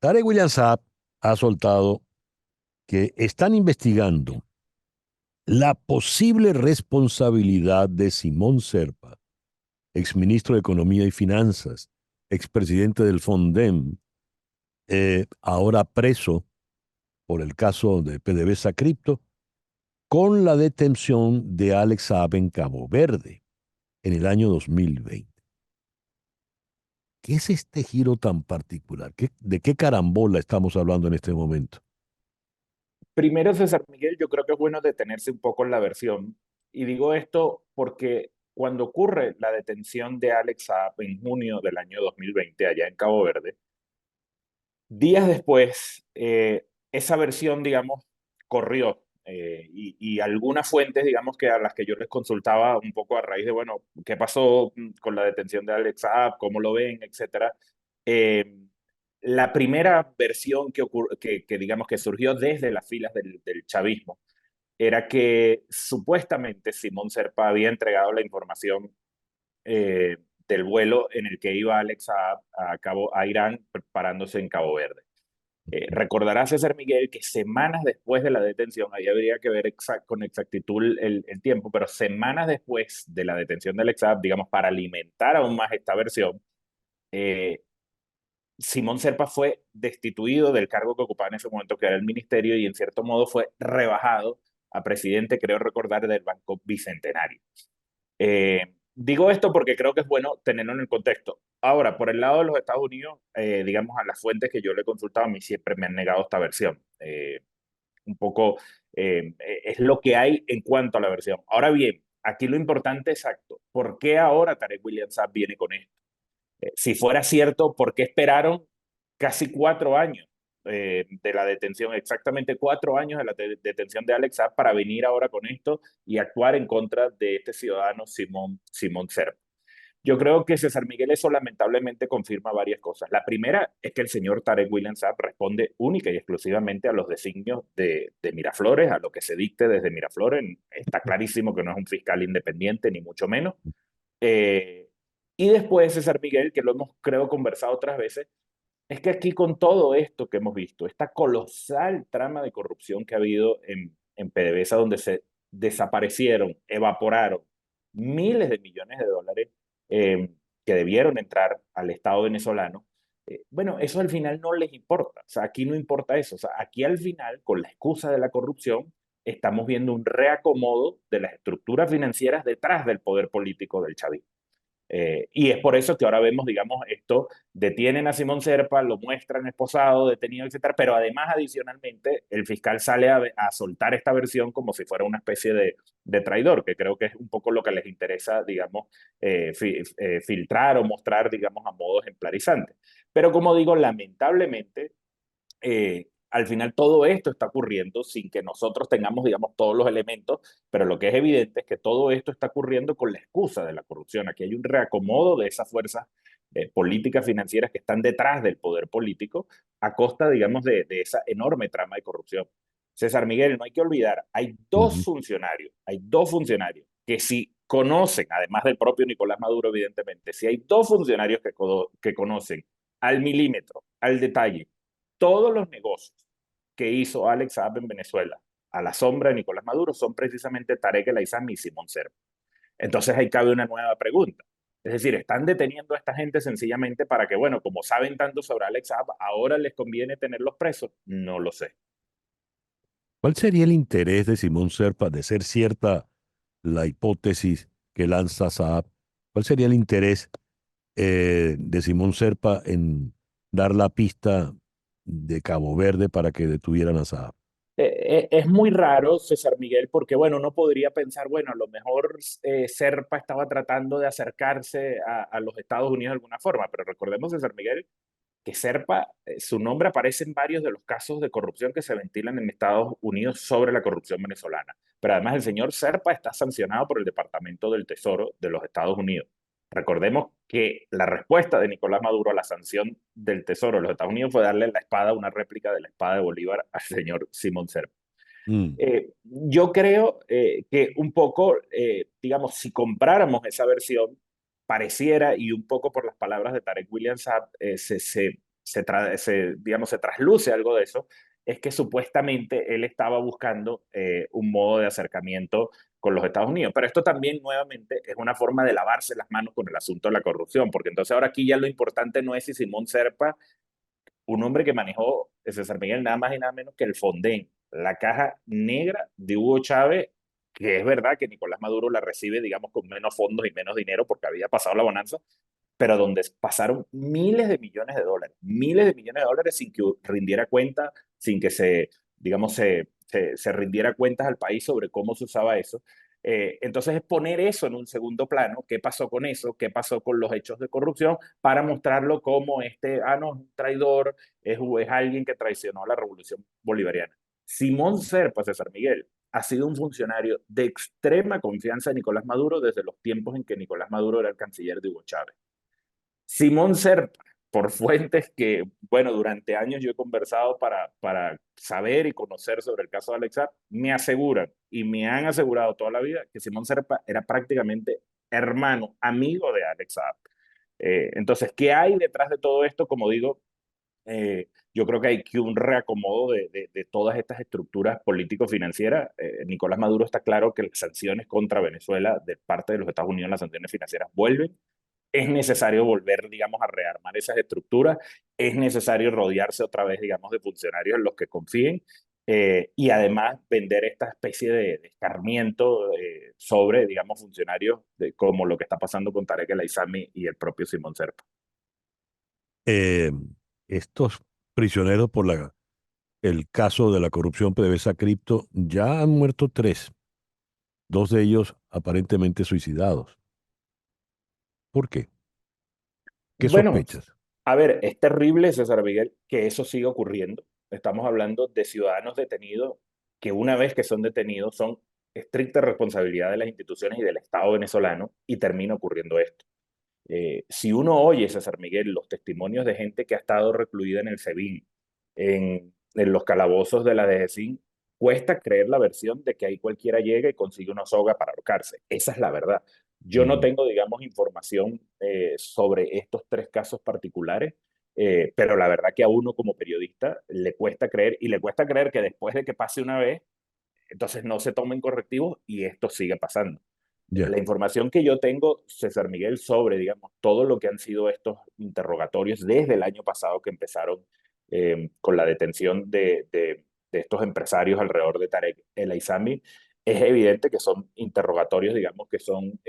Tarek William Saab ha soltado que están investigando la posible responsabilidad de Simón Serpa, exministro de Economía y Finanzas, expresidente del Fondem, ahora preso por el caso de PDVSA Cripto, con la detención de Alex Saab en Cabo Verde en el año 2020. ¿Qué es este giro tan particular? ¿De qué carambola estamos hablando en este momento? Primero, César Miguel, yo creo que es bueno detenerse un poco en la versión. Y digo esto porque cuando ocurre la detención de Alex Saab en junio del año 2020 allá en Cabo Verde, días después, esa versión, digamos, corrió. Y algunas fuentes, digamos, que a las que yo les consultaba un poco a raíz de, bueno, qué pasó con la detención de Alex Saab, cómo lo ven, etcétera. La primera versión que digamos que surgió desde las filas del chavismo era que supuestamente Simón Serpa había entregado la información del vuelo en el que iba Alex a Irán preparándose en Cabo Verde. Recordará César Miguel que semanas después de la detención, ahí habría que ver con exactitud el tiempo, pero semanas después de la detención de Alex Saab, digamos, para alimentar aún más esta versión, Simón Serpa fue destituido del cargo que ocupaba en ese momento, que era el ministerio, y en cierto modo fue rebajado a presidente, creo recordar, del Banco Bicentenario. Digo esto porque creo que es bueno tenerlo en el contexto. Ahora, por el lado de los Estados Unidos, digamos, a las fuentes que yo le he consultado, a mí siempre me han negado esta versión. Un poco es lo que hay en cuanto a la versión. Ahora bien, aquí lo importante exacto, ¿por qué ahora Tarek William Saab viene con esto? Si fuera cierto, ¿por qué esperaron casi 4 años de la detención, exactamente 4 años de la detención de Alex Saab para venir ahora con esto y actuar en contra de este ciudadano Simón Serpa? Yo creo que César Miguel eso lamentablemente confirma varias cosas. La primera es que el señor Tarek William Saab responde única y exclusivamente a los designios de Miraflores, a lo que se dicte desde Miraflores. Está clarísimo que no es un fiscal independiente, ni mucho menos. Y después, César Miguel, que lo hemos, creo, conversado otras veces, es que aquí con todo esto que hemos visto, esta colosal trama de corrupción que ha habido en PDVSA, donde se desaparecieron, evaporaron miles de millones de dólares que debieron entrar al Estado venezolano, bueno, eso al final no les importa. O sea, aquí no importa eso. O sea, aquí al final, con la excusa de la corrupción, estamos viendo un reacomodo de las estructuras financieras detrás del poder político del chavismo. Y es por eso que ahora vemos, digamos, esto, detienen a Simón Serpa, lo muestran esposado, detenido, etcétera, pero además, adicionalmente, el fiscal sale a soltar esta versión como si fuera una especie de traidor, que creo que es un poco lo que les interesa, digamos, filtrar o mostrar, digamos, a modo ejemplarizante. Pero como digo, lamentablemente, al final todo esto está ocurriendo sin que nosotros tengamos, digamos, todos los elementos, pero lo que es evidente es que todo esto está ocurriendo con la excusa de la corrupción. Aquí hay un reacomodo de esas fuerzas políticas financieras que están detrás del poder político a costa, digamos, de esa enorme trama de corrupción. César Miguel, no hay que olvidar, hay dos funcionarios que si conocen, además del propio Nicolás Maduro, evidentemente, si hay dos funcionarios que conocen al milímetro, al detalle, todos los negocios que hizo Alex Saab en Venezuela a la sombra de Nicolás Maduro son precisamente Tarek El Aissami y Simón Serpa. Entonces ahí cabe una nueva pregunta. Es decir, ¿están deteniendo a esta gente sencillamente para que, bueno, como saben tanto sobre Alex Saab, ahora les conviene tenerlos presos? No lo sé. ¿Cuál sería el interés de Simón Serpa de ser cierta la hipótesis que lanza Saab? ¿Cuál sería el interés de Simón Serpa en dar la pista de Cabo Verde para que detuvieran a Saab? Es muy raro, César Miguel, porque bueno, uno podría pensar, bueno, a lo mejor Serpa estaba tratando de acercarse a los Estados Unidos de alguna forma, pero recordemos, César Miguel, que Serpa, su nombre aparece en varios de los casos de corrupción que se ventilan en Estados Unidos sobre la corrupción venezolana. Pero además el señor Serpa está sancionado por el Departamento del Tesoro de los Estados Unidos. Recordemos que la respuesta de Nicolás Maduro a la sanción del Tesoro de los Estados Unidos fue darle la espada, una réplica de la espada de Bolívar al señor Simón Serpa. Yo creo que un poco, digamos, si compráramos esa versión, pareciera, y un poco por las palabras de Tarek William Saab, digamos, se trasluce algo de eso, es que supuestamente él estaba buscando un modo de acercamiento con los Estados Unidos. Pero esto también, nuevamente, es una forma de lavarse las manos con el asunto de la corrupción, porque entonces ahora aquí ya lo importante no es si Simón Serpa, un hombre que manejó, César Miguel, nada más y nada menos que el Fonden, la caja negra de Hugo Chávez, que es verdad que Nicolás Maduro la recibe, digamos, con menos fondos y menos dinero porque había pasado la bonanza, pero donde pasaron miles de millones de dólares sin que rindiera cuenta, sin que digamos, se rindiera cuentas al país sobre cómo se usaba eso. Entonces es poner eso en un segundo plano, qué pasó con eso, qué pasó con los hechos de corrupción, para mostrarlo como no, es un traidor, es alguien que traicionó a la revolución bolivariana. Simón Serpa, César Miguel, ha sido un funcionario de extrema confianza de Nicolás Maduro desde los tiempos en que Nicolás Maduro era el canciller de Hugo Chávez. Simón Serpa, por fuentes que, bueno, durante años yo he conversado para saber y conocer sobre el caso de Alex Saab, me aseguran y me han asegurado toda la vida que Simón Serpa era prácticamente hermano, amigo de Alex Saab. Entonces, ¿qué hay detrás de todo esto? Como digo, yo creo que hay que un reacomodo de todas estas estructuras político-financieras. Nicolás Maduro está claro que las sanciones contra Venezuela de parte de los Estados Unidos, las sanciones financieras vuelven. Es necesario volver, digamos, a rearmar esas estructuras. Es necesario rodearse otra vez, digamos, de funcionarios en los que confíen. Y además vender esta especie de escarmiento sobre, digamos, funcionarios como lo que está pasando con Tarek El Aissami y el propio Simón Serpa. Estos prisioneros por el caso de la corrupción PDVSA Cripto ya han muerto 3, 2 de ellos aparentemente suicidados. ¿Por qué? ¿Qué Bueno, sospechas? a ver, es terrible, César Miguel, que eso siga ocurriendo. Estamos hablando de ciudadanos detenidos que una vez que son detenidos son estricta responsabilidad de las instituciones y del Estado venezolano y termina ocurriendo esto. Si uno oye, César Miguel, los testimonios de gente que ha estado recluida en el SEBIN, en los calabozos de la DGCIN, cuesta creer la versión de que ahí cualquiera llega y consigue una soga para ahorcarse. Esa es la verdad. Yo no tengo, digamos, información sobre estos 3 casos particulares, pero la verdad que a uno como periodista le cuesta creer, y le cuesta creer que después de que pase una vez, entonces no se tomen correctivos y esto sigue pasando. Ya. La información que yo tengo, César Miguel, sobre, digamos, todo lo que han sido estos interrogatorios desde el año pasado que empezaron con la detención de estos empresarios alrededor de Tarek El Aissami, es evidente que son interrogatorios, digamos, que son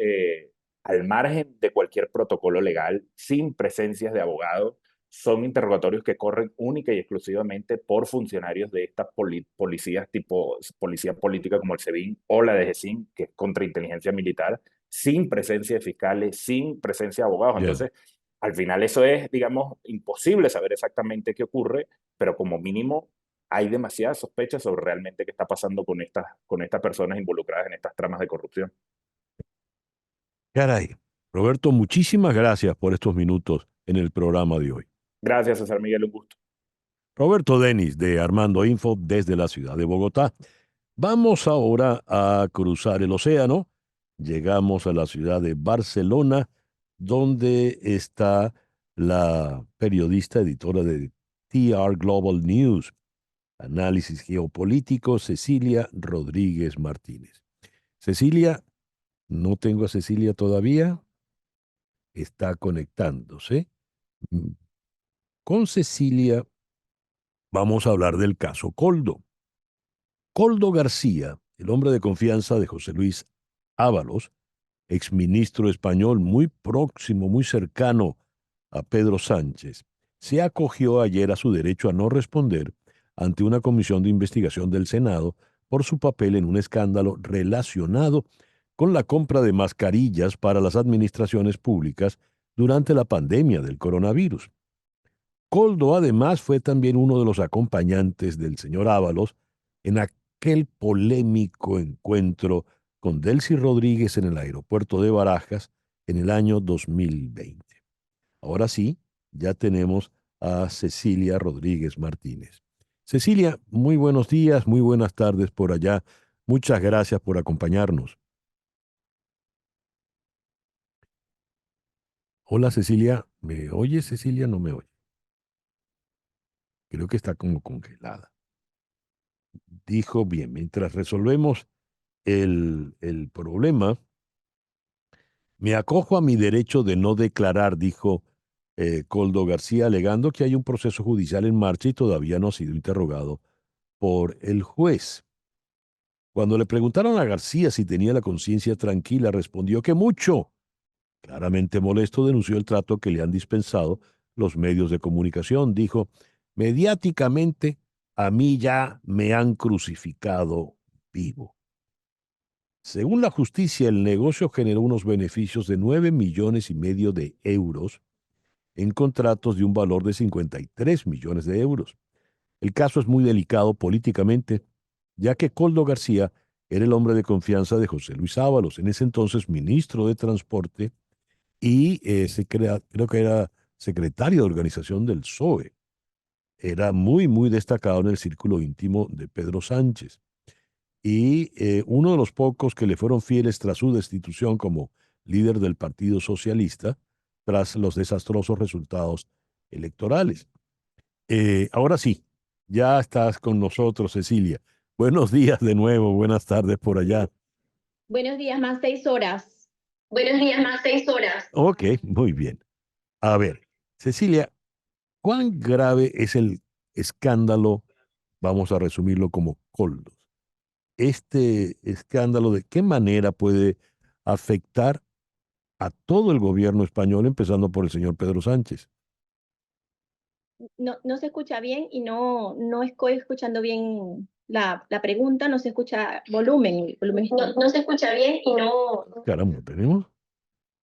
al margen de cualquier protocolo legal, sin presencias de abogados. Son interrogatorios que corren única y exclusivamente por funcionarios de estas policías tipo policía política como el SEBIN o la DGCIN, que es contrainteligencia militar, sin presencia de fiscales, sin presencia de abogados. Ya. Entonces, al final eso es, digamos, imposible saber exactamente qué ocurre, pero como mínimo hay demasiadas sospechas sobre realmente qué está pasando con estas personas involucradas en estas tramas de corrupción. Caray. Roberto, muchísimas gracias por estos minutos en el programa de hoy. Gracias, César Miguel, un gusto. Roberto Denis, de Armando Info, desde la ciudad de Bogotá. Vamos ahora a cruzar el océano. Llegamos a la ciudad de Barcelona, donde está la periodista editora de TR Global News, Análisis Geopolítico, Cecilia Rodríguez Martínez. Cecilia, no tengo a Cecilia todavía, está conectándose. Con Cecilia vamos a hablar del caso Coldo. Coldo García, el hombre de confianza de José Luis Ábalos, exministro español muy próximo, muy cercano a Pedro Sánchez, se acogió ayer a su derecho a no responder ante una comisión de investigación del Senado por su papel en un escándalo relacionado con la compra de mascarillas para las administraciones públicas durante la pandemia del coronavirus. Coldo, además, fue también uno de los acompañantes del señor Ábalos en aquel polémico encuentro con Delcy Rodríguez en el aeropuerto de Barajas en el año 2020. Ahora sí, ya tenemos a Cecilia Rodríguez Martínez. Cecilia, muy buenos días, muy buenas tardes por allá. Muchas gracias por acompañarnos. Hola, Cecilia. ¿Me oye, Cecilia? No me oye. Creo que está como congelada. Dijo, bien, mientras resolvemos el problema, me acojo a mi derecho de no declarar, dijo Coldo García, alegando que hay un proceso judicial en marcha y todavía no ha sido interrogado por el juez. Cuando le preguntaron a García si tenía la conciencia tranquila, respondió que mucho, Claramente molesto, denunció el trato que le han dispensado los medios de comunicación. Dijo, mediáticamente, a mí ya me han crucificado vivo. Según la justicia, el negocio generó unos beneficios de 9,5 millones de euros en contratos de un valor de 53 millones de euros. El caso es muy delicado políticamente, ya que Koldo García era el hombre de confianza de José Luis Ábalos, en ese entonces ministro de Transporte y creo que era secretario de organización del PSOE. Era muy, muy destacado en el círculo íntimo de Pedro Sánchez. Y uno de los pocos que le fueron fieles tras su destitución como líder del Partido Socialista, tras los desastrosos resultados electorales. Ahora sí, ya estás con nosotros, Cecilia. Buenos días de nuevo, buenas tardes por allá. Buenos días, más 6 horas. Buenos días, más 6 horas. Ok, muy bien. A ver, Cecilia, ¿cuán grave es el escándalo? Vamos a resumirlo como Koldo. Este escándalo, ¿de qué manera puede afectar a todo el gobierno español, empezando por el señor Pedro Sánchez? No se escucha bien y no estoy escuchando bien la pregunta, no se escucha volumen. No se escucha bien y no... Caramba, tenemos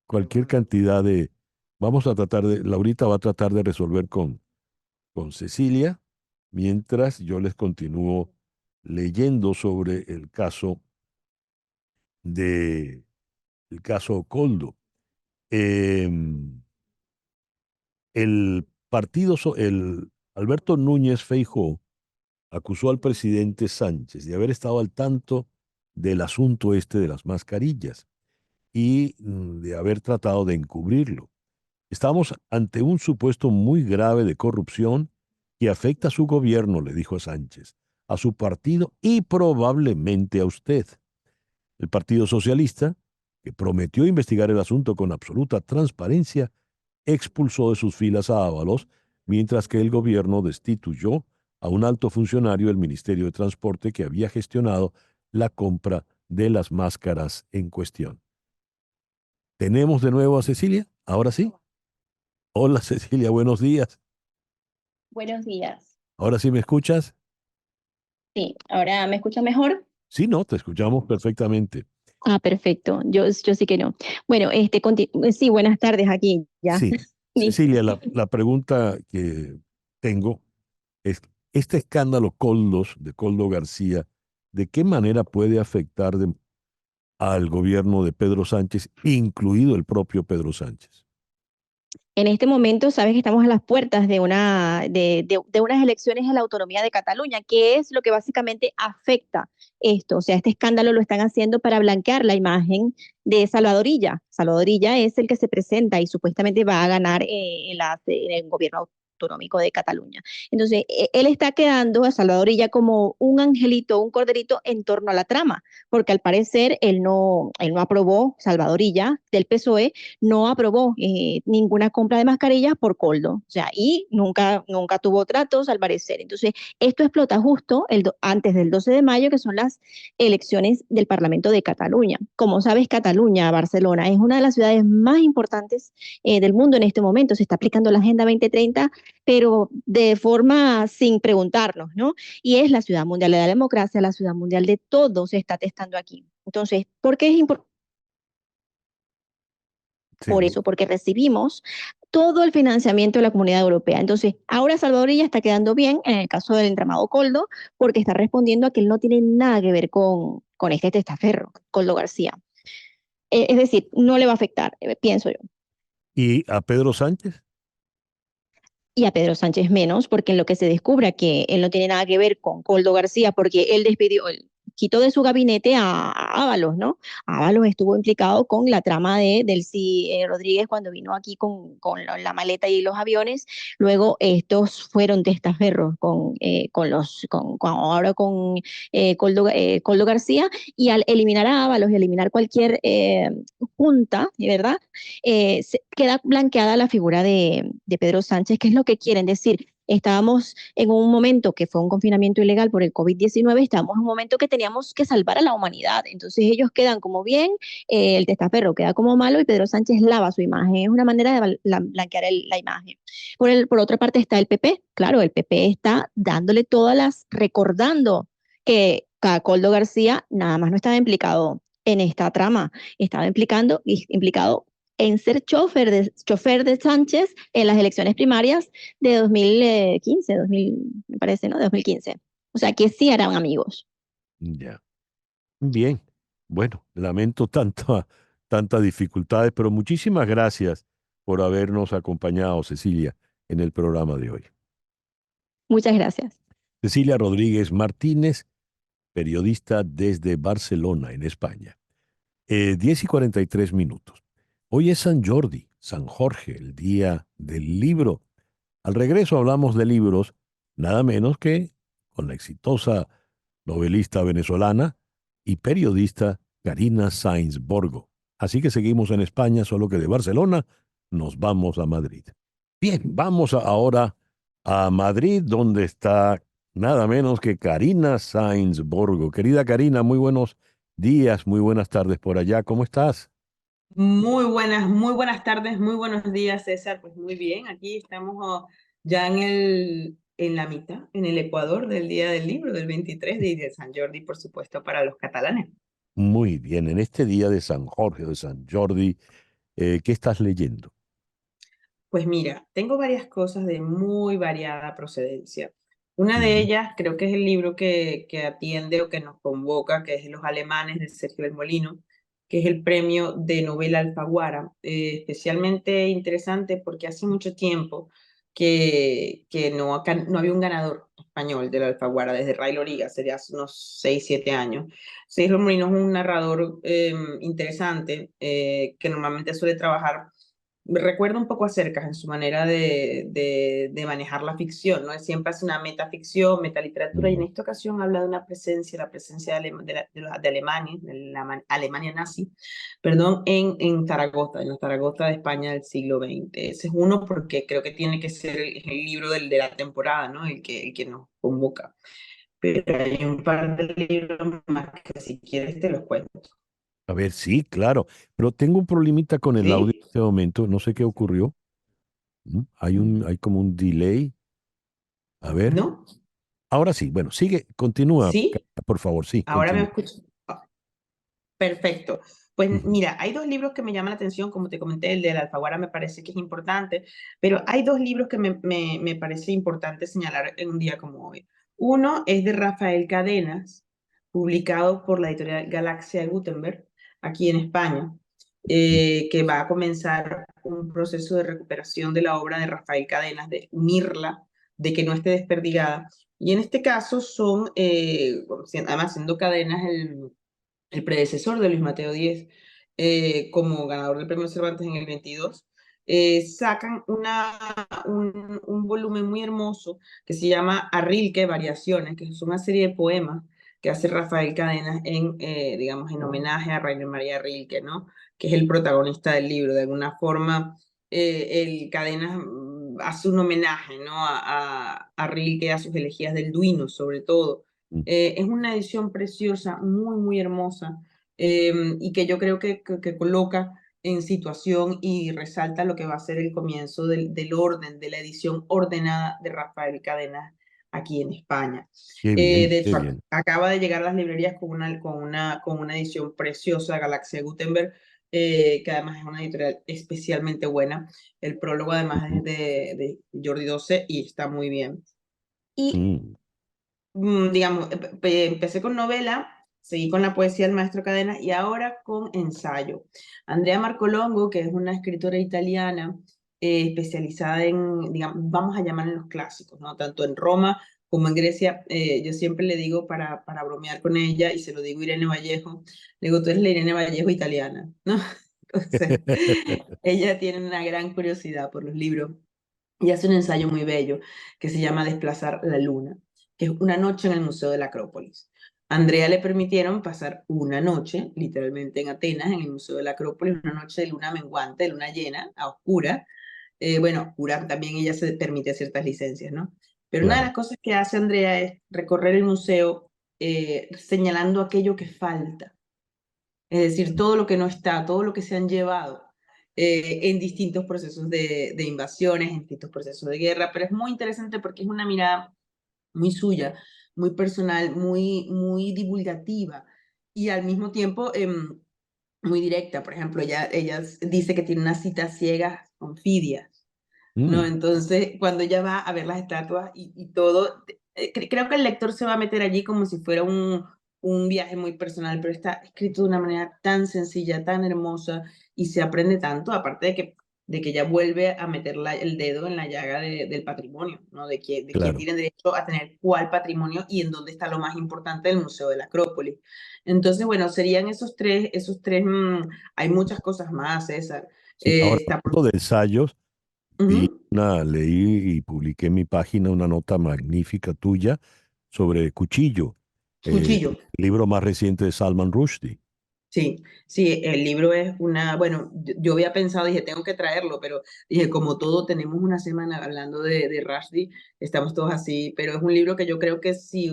cualquier cantidad de... Vamos a tratar de... Laurita va a tratar de resolver con Cecilia, mientras yo les continúo leyendo sobre el caso Koldo. El Alberto Núñez Feijóo acusó al presidente Sánchez de haber estado al tanto del asunto de las mascarillas y de haber tratado de encubrirlo. Estamos ante un supuesto muy grave de corrupción que afecta a su gobierno, le dijo a Sánchez, a su partido y probablemente a usted. El Partido Socialista, que prometió investigar el asunto con absoluta transparencia, expulsó de sus filas a Ábalos, mientras que el gobierno destituyó a un alto funcionario del Ministerio de Transporte que había gestionado la compra de las máscaras en cuestión. ¿Tenemos de nuevo a Cecilia? ¿Ahora sí? Hola Cecilia, buenos días. Buenos días. ¿Ahora sí me escuchas? Sí, ¿ahora me escucha mejor? Sí, no, te escuchamos perfectamente. Ah, perfecto. Yo sí que no. Bueno, sí, buenas tardes aquí ya. Sí. Listo. Cecilia, la pregunta que tengo es, este escándalo de Koldo García, ¿de qué manera puede afectar al gobierno de Pedro Sánchez, incluido el propio Pedro Sánchez? En este momento, sabes que estamos a las puertas de unas elecciones en la autonomía de Cataluña, que es lo que básicamente afecta esto. O sea, este escándalo lo están haciendo para blanquear la imagen de Salvador Illa. Salvador Illa es el que se presenta y supuestamente va a ganar en el gobierno autonómico de Cataluña. Entonces, él está quedando a Salvador Illa como un angelito, un corderito en torno a la trama, porque al parecer él no aprobó, Salvador Illa del PSOE, no aprobó ninguna compra de mascarillas por Koldo, o sea, y nunca tuvo tratos al parecer. Entonces, esto explota justo antes del 12 de mayo, que son las elecciones del Parlamento de Cataluña. Como sabes, Cataluña, Barcelona, es una de las ciudades más importantes del mundo en este momento. Se está aplicando la Agenda 2030, pero de forma sin preguntarnos, ¿no? Y es la ciudad mundial de la democracia, la ciudad mundial de todo se está testando aquí. Entonces, ¿por qué es importante? Por eso, porque recibimos todo el financiamiento de la Comunidad Europea. Entonces, ahora Salvador Illa está quedando bien en el caso del entramado Koldo, porque está respondiendo a que él no tiene nada que ver con este testaferro, Koldo García. Es decir, no le va a afectar, pienso yo. ¿Y a Pedro Sánchez? Y a Pedro Sánchez menos, porque en lo que se descubra que él no tiene nada que ver con Koldo García, porque él quitó de su gabinete a Ábalos, ¿no? Ábalos estuvo implicado con la trama de Delcy Rodríguez cuando vino aquí con la maleta y los aviones. Luego estos fueron testaferros con Koldo García, y al eliminar a Ábalos y eliminar cualquier junta, ¿verdad? Queda blanqueada la figura de Pedro Sánchez, que es lo que quieren decir. Estábamos en un momento que fue un confinamiento ilegal por el COVID-19, estábamos en un momento que teníamos que salvar a la humanidad. Entonces ellos quedan como bien, el testaferro queda como malo y Pedro Sánchez lava su imagen. Es una manera de blanquear la imagen. Por otra parte está el PP. Claro, el PP está dándole recordando que Coldo García nada más no estaba implicado en esta trama, estaba implicado en ser chofer de Sánchez en las elecciones primarias de 2015, me parece, ¿no? De 2015. O sea, que sí eran amigos. Ya. Bien. Bueno, lamento tantas dificultades, pero muchísimas gracias por habernos acompañado, Cecilia, en el programa de hoy. Muchas gracias. Cecilia Rodríguez Martínez, periodista desde Barcelona, en España. 10:43. Hoy es San Jordi, San Jorge, el día del libro. Al regreso hablamos de libros, nada menos que con la exitosa novelista venezolana y periodista Karina Sáenz Borgo. Así que seguimos en España, solo que de Barcelona nos vamos a Madrid. Bien, vamos ahora a Madrid, donde está nada menos que Karina Sáenz Borgo. Querida Karina, muy buenos días, muy buenas tardes por allá. ¿Cómo estás? Muy buenas tardes, muy buenos días, César. Pues muy bien, aquí estamos ya en la mitad, en el Ecuador del Día del Libro, del 23 de San Jordi, por supuesto, para los catalanes. Muy bien, en este día de San Jorge, de San Jordi, ¿qué estás leyendo? Pues mira, tengo varias cosas de muy variada procedencia. Una de ellas creo que es el libro que atiende o que nos convoca, que es Los Alemanes de Sergio del Molino, que es el premio de novela Alfaguara, especialmente interesante porque hace mucho tiempo que no había un ganador español de la Alfaguara, desde Ray Loriga, sería hace unos 6, 7 años. Sergio del Molino es un narrador interesante que normalmente suele trabajar. Me recuerda un poco a Cercas en su manera de manejar la ficción, ¿no? Él siempre hace una metaficción, metaliteratura, y en esta ocasión habla de una presencia, la presencia de Alemania, de la Alemania nazi, perdón, en Zaragoza, en la Zaragoza de España del siglo XX. Ese es uno porque creo que tiene que ser el libro de la temporada, ¿no? El que nos convoca. Pero hay un par de libros más que si quieres te los cuento. A ver, sí, claro, pero tengo un problemita con el audio ¿Sí? en este momento, no sé qué ocurrió. Hay como un delay. A ver. ¿No? Ahora sí, bueno, sigue, continúa, ¿Sí? por favor, sí, Ahora me continúa. escucho. Perfecto. Pues mira, hay dos libros que me llaman la atención, como te comenté, el de la Alfaguara me parece que es importante, pero hay dos libros que me parece importante señalar en un día como hoy. Uno es de Rafael Cadenas, publicado por la editorial Galaxia de Gutenberg, aquí en España, que va a comenzar un proceso de recuperación de la obra de Rafael Cadenas, de unirla, de que no esté desperdigada. Y en este caso son, además siendo Cadenas el predecesor de Luis Mateo Díez, como ganador del Premio Cervantes en el 22, sacan un volumen muy hermoso que se llama Arrilke Variaciones, que es una serie de poemas que hace Rafael Cadenas digamos, en homenaje a Rainer María Rilke, ¿no? Que es el protagonista del libro. De alguna forma, el Cadenas hace un homenaje, ¿no? a Rilke, a sus elegías del Duino, sobre todo. Es una edición preciosa, muy, muy hermosa, y que yo creo que coloca en situación y resalta lo que va a ser el comienzo del orden, de la edición ordenada de Rafael Cadenas aquí en España. Qué bien, De qué hecho, bien. acaba de llegar a las librerías con una edición preciosa, Galaxia Gutenberg, que además es una editorial especialmente buena. El prólogo además es de Jordi Doce y está muy bien. Y digamos, empecé con novela, seguí con la poesía del maestro Cadena y ahora con ensayo. Andrea Marcolongo, que es una escritora italiana especializada en, digamos, vamos a llamarla en los clásicos, ¿no? Tanto en Roma como en Grecia. Yo siempre le digo para bromear con ella, y se lo digo a Irene Vallejo, le digo, tú eres la Irene Vallejo italiana, ¿no? Entonces, ella tiene una gran curiosidad por los libros y hace un ensayo muy bello que se llama Desplazar la Luna, que es una noche en el Museo de la Acrópolis. A Andrea le permitieron pasar una noche, literalmente en Atenas, en el Museo de la Acrópolis, una noche de luna menguante, de luna llena, a oscura, Bueno, URAM también ella se permite ciertas licencias, ¿no? Pero una de Claro. las cosas que hace Andrea es recorrer el museo señalando aquello que falta. Es decir, todo lo que no está, todo lo que se han llevado en distintos procesos de invasiones, en distintos procesos de guerra, pero es muy interesante porque es una mirada muy suya, muy personal, muy divulgativa y al mismo tiempo muy directa. Por ejemplo, ella dice que tiene unas citas ciegas con Fidias, ¿no? Mm, Entonces, cuando ella va a ver las estatuas y todo, creo que el lector se va a meter allí como si fuera un viaje muy personal, pero está escrito de una manera tan sencilla, tan hermosa, y se aprende tanto, aparte de que ella vuelve a meter el dedo en la llaga del patrimonio, ¿no? De quién claro. tiene derecho a tener cuál patrimonio y en dónde está lo más importante del Museo de la Acrópolis. Entonces, bueno, serían hay muchas cosas más, César. Sí, ahora, Está hablando de ensayos, Ujú. leí y publiqué en mi página una nota magnífica tuya sobre Cuchillo, Cuchillo. el libro más reciente de Salman Rushdie. Sí, sí, el libro es bueno, yo había pensado, dije, tengo que traerlo, pero dije, como todo, tenemos una semana hablando de Rushdie, estamos todos así, pero es un libro que yo creo que si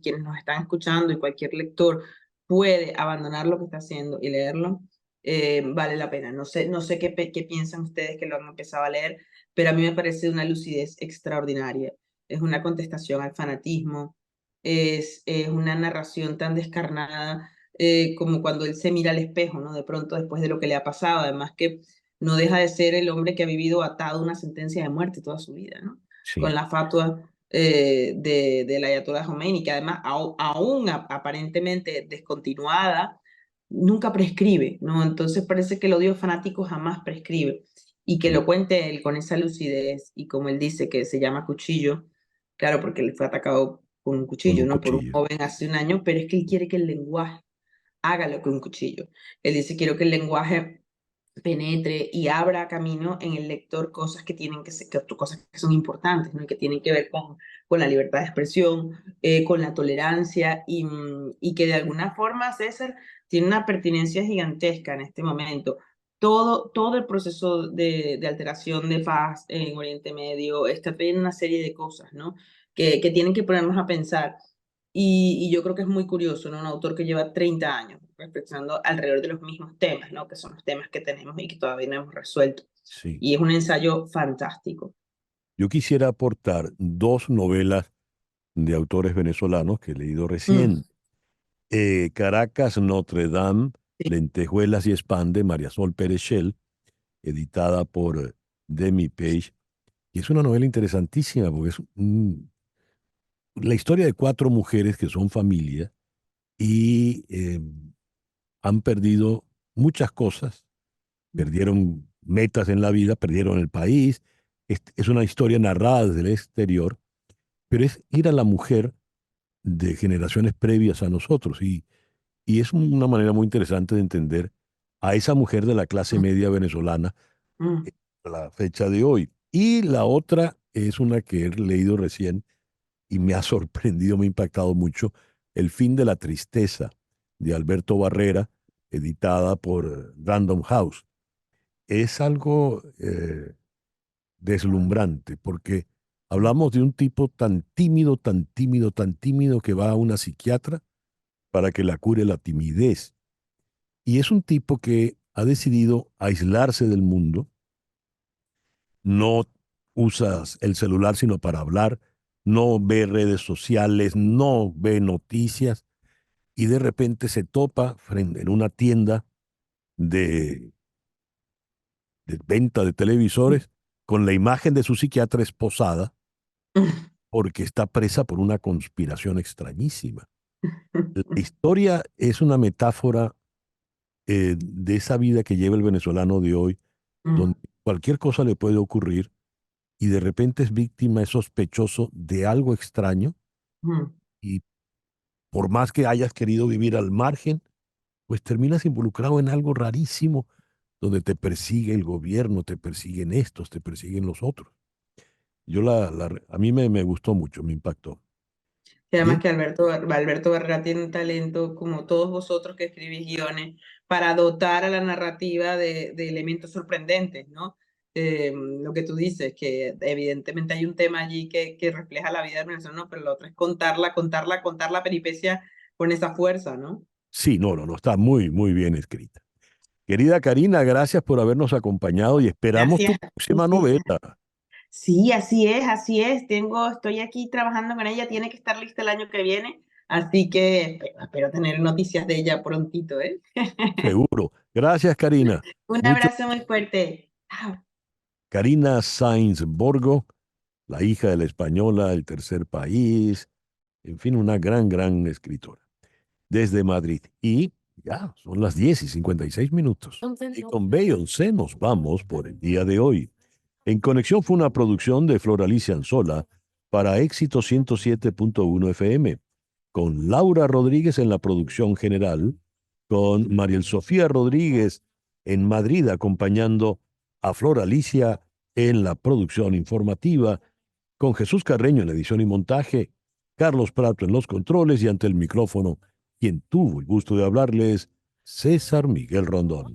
quienes nos están escuchando y cualquier lector puede abandonar lo que está haciendo y leerlo, vale la pena. No sé qué piensan ustedes que lo han empezado a leer, pero a mí me parece de una lucidez extraordinaria. Es una contestación al fanatismo, es una narración tan descarnada como cuando él se mira al espejo, ¿no? De pronto después de lo que le ha pasado, además que no deja de ser el hombre que ha vivido atado a una sentencia de muerte toda su vida, ¿no? Con Sí. la fatua del Ayatollah Khomeini, que además aún aparentemente descontinuada, nunca prescribe, ¿no? Entonces parece que el odio fanático jamás prescribe. Y que lo cuente él con esa lucidez y como él dice que se llama Cuchillo, claro, porque él fue atacado con un Con cuchillo, un ¿no? Por un cuchillo. joven hace un año, pero es que él quiere que el lenguaje haga lo que un cuchillo. Él dice, quiero que el lenguaje penetre y abra camino en el lector cosas que tienen cosas que son importantes, ¿no? Y que tienen que ver con la libertad de expresión, con la tolerancia y que de alguna forma, César, tiene una pertinencia gigantesca en este momento. Todo el proceso de alteración de paz en Oriente Medio está trayendo una serie de cosas, ¿no? Que tienen que ponernos a pensar. Y yo creo que es muy curioso, ¿no? Un autor que lleva 30 años reflexionando alrededor de los mismos temas, ¿no? Que son los temas que tenemos y que todavía no hemos resuelto. Sí. Y es un ensayo fantástico. Yo quisiera aportar dos novelas de autores venezolanos que he leído recién. Caracas, Notre Dame, Lentejuelas y Spam de María Sol Pérez Shell, editada por Demi Page. Y es una novela interesantísima porque es la historia de cuatro mujeres que son familia y han perdido muchas cosas, perdieron metas en la vida, perdieron el país. Es una historia narrada desde el exterior, pero es ir a la mujer de generaciones previas a nosotros y es una manera muy interesante de entender a esa mujer de la clase media venezolana a la fecha de hoy. Y la otra es una que he leído recién y me ha sorprendido, me ha impactado mucho, El fin de la tristeza, de Alberto Barrera, editada por Random House. Es algo deslumbrante, porque hablamos de un tipo tan tímido, tan tímido, tan tímido que va a una psiquiatra para que la cure la timidez. Y es un tipo que ha decidido aislarse del mundo, no usa el celular sino para hablar, no ve redes sociales, no ve noticias y de repente se topa en una tienda de, de venta de televisores con la imagen de su psiquiatra esposada porque está presa por una conspiración extrañísima. La historia es una metáfora de esa vida que lleva el venezolano de hoy, donde cualquier cosa le puede ocurrir y de repente es víctima, es sospechoso de algo extraño y por más que hayas querido vivir al margen, pues terminas involucrado en algo rarísimo donde te persigue el gobierno, te persiguen estos, te persiguen los otros. A mí me gustó mucho, me impactó. Y además Bien, que Alberto Barrera tiene un talento, como todos vosotros que escribís guiones, para dotar a la narrativa de elementos sorprendentes, ¿no? lo que tú dices, que evidentemente hay un tema allí que refleja la vida del venezolano, pero lo otro es contar la peripecia con esa fuerza, ¿no? Sí, no, está muy, muy bien escrita. Querida Karina, gracias por habernos acompañado y esperamos tu Gracias. próxima novela. Sí, así es, así es. Estoy aquí trabajando con ella, tiene que estar lista el año que viene, así que espero tener noticias de ella prontito, ¿eh? Seguro. Gracias, Karina. Un Mucho. abrazo muy fuerte. Chao. Karina Sainz Borgo, la hija de la española, El Tercer País, en fin, una gran escritora. Desde Madrid. Y ya, son las 10:56. Y con Beyoncé nos vamos por el día de hoy. En Conexión fue una producción de Flor Alicia Anzola para Éxito 107.1 FM, con Laura Rodríguez en la producción general, con Mariel Sofía Rodríguez en Madrid acompañando a Flor Alicia en la producción informativa, con Jesús Carreño en la edición y montaje, Carlos Prato en los controles y ante el micrófono, quien tuvo el gusto de hablarles, César Miguel Rondón.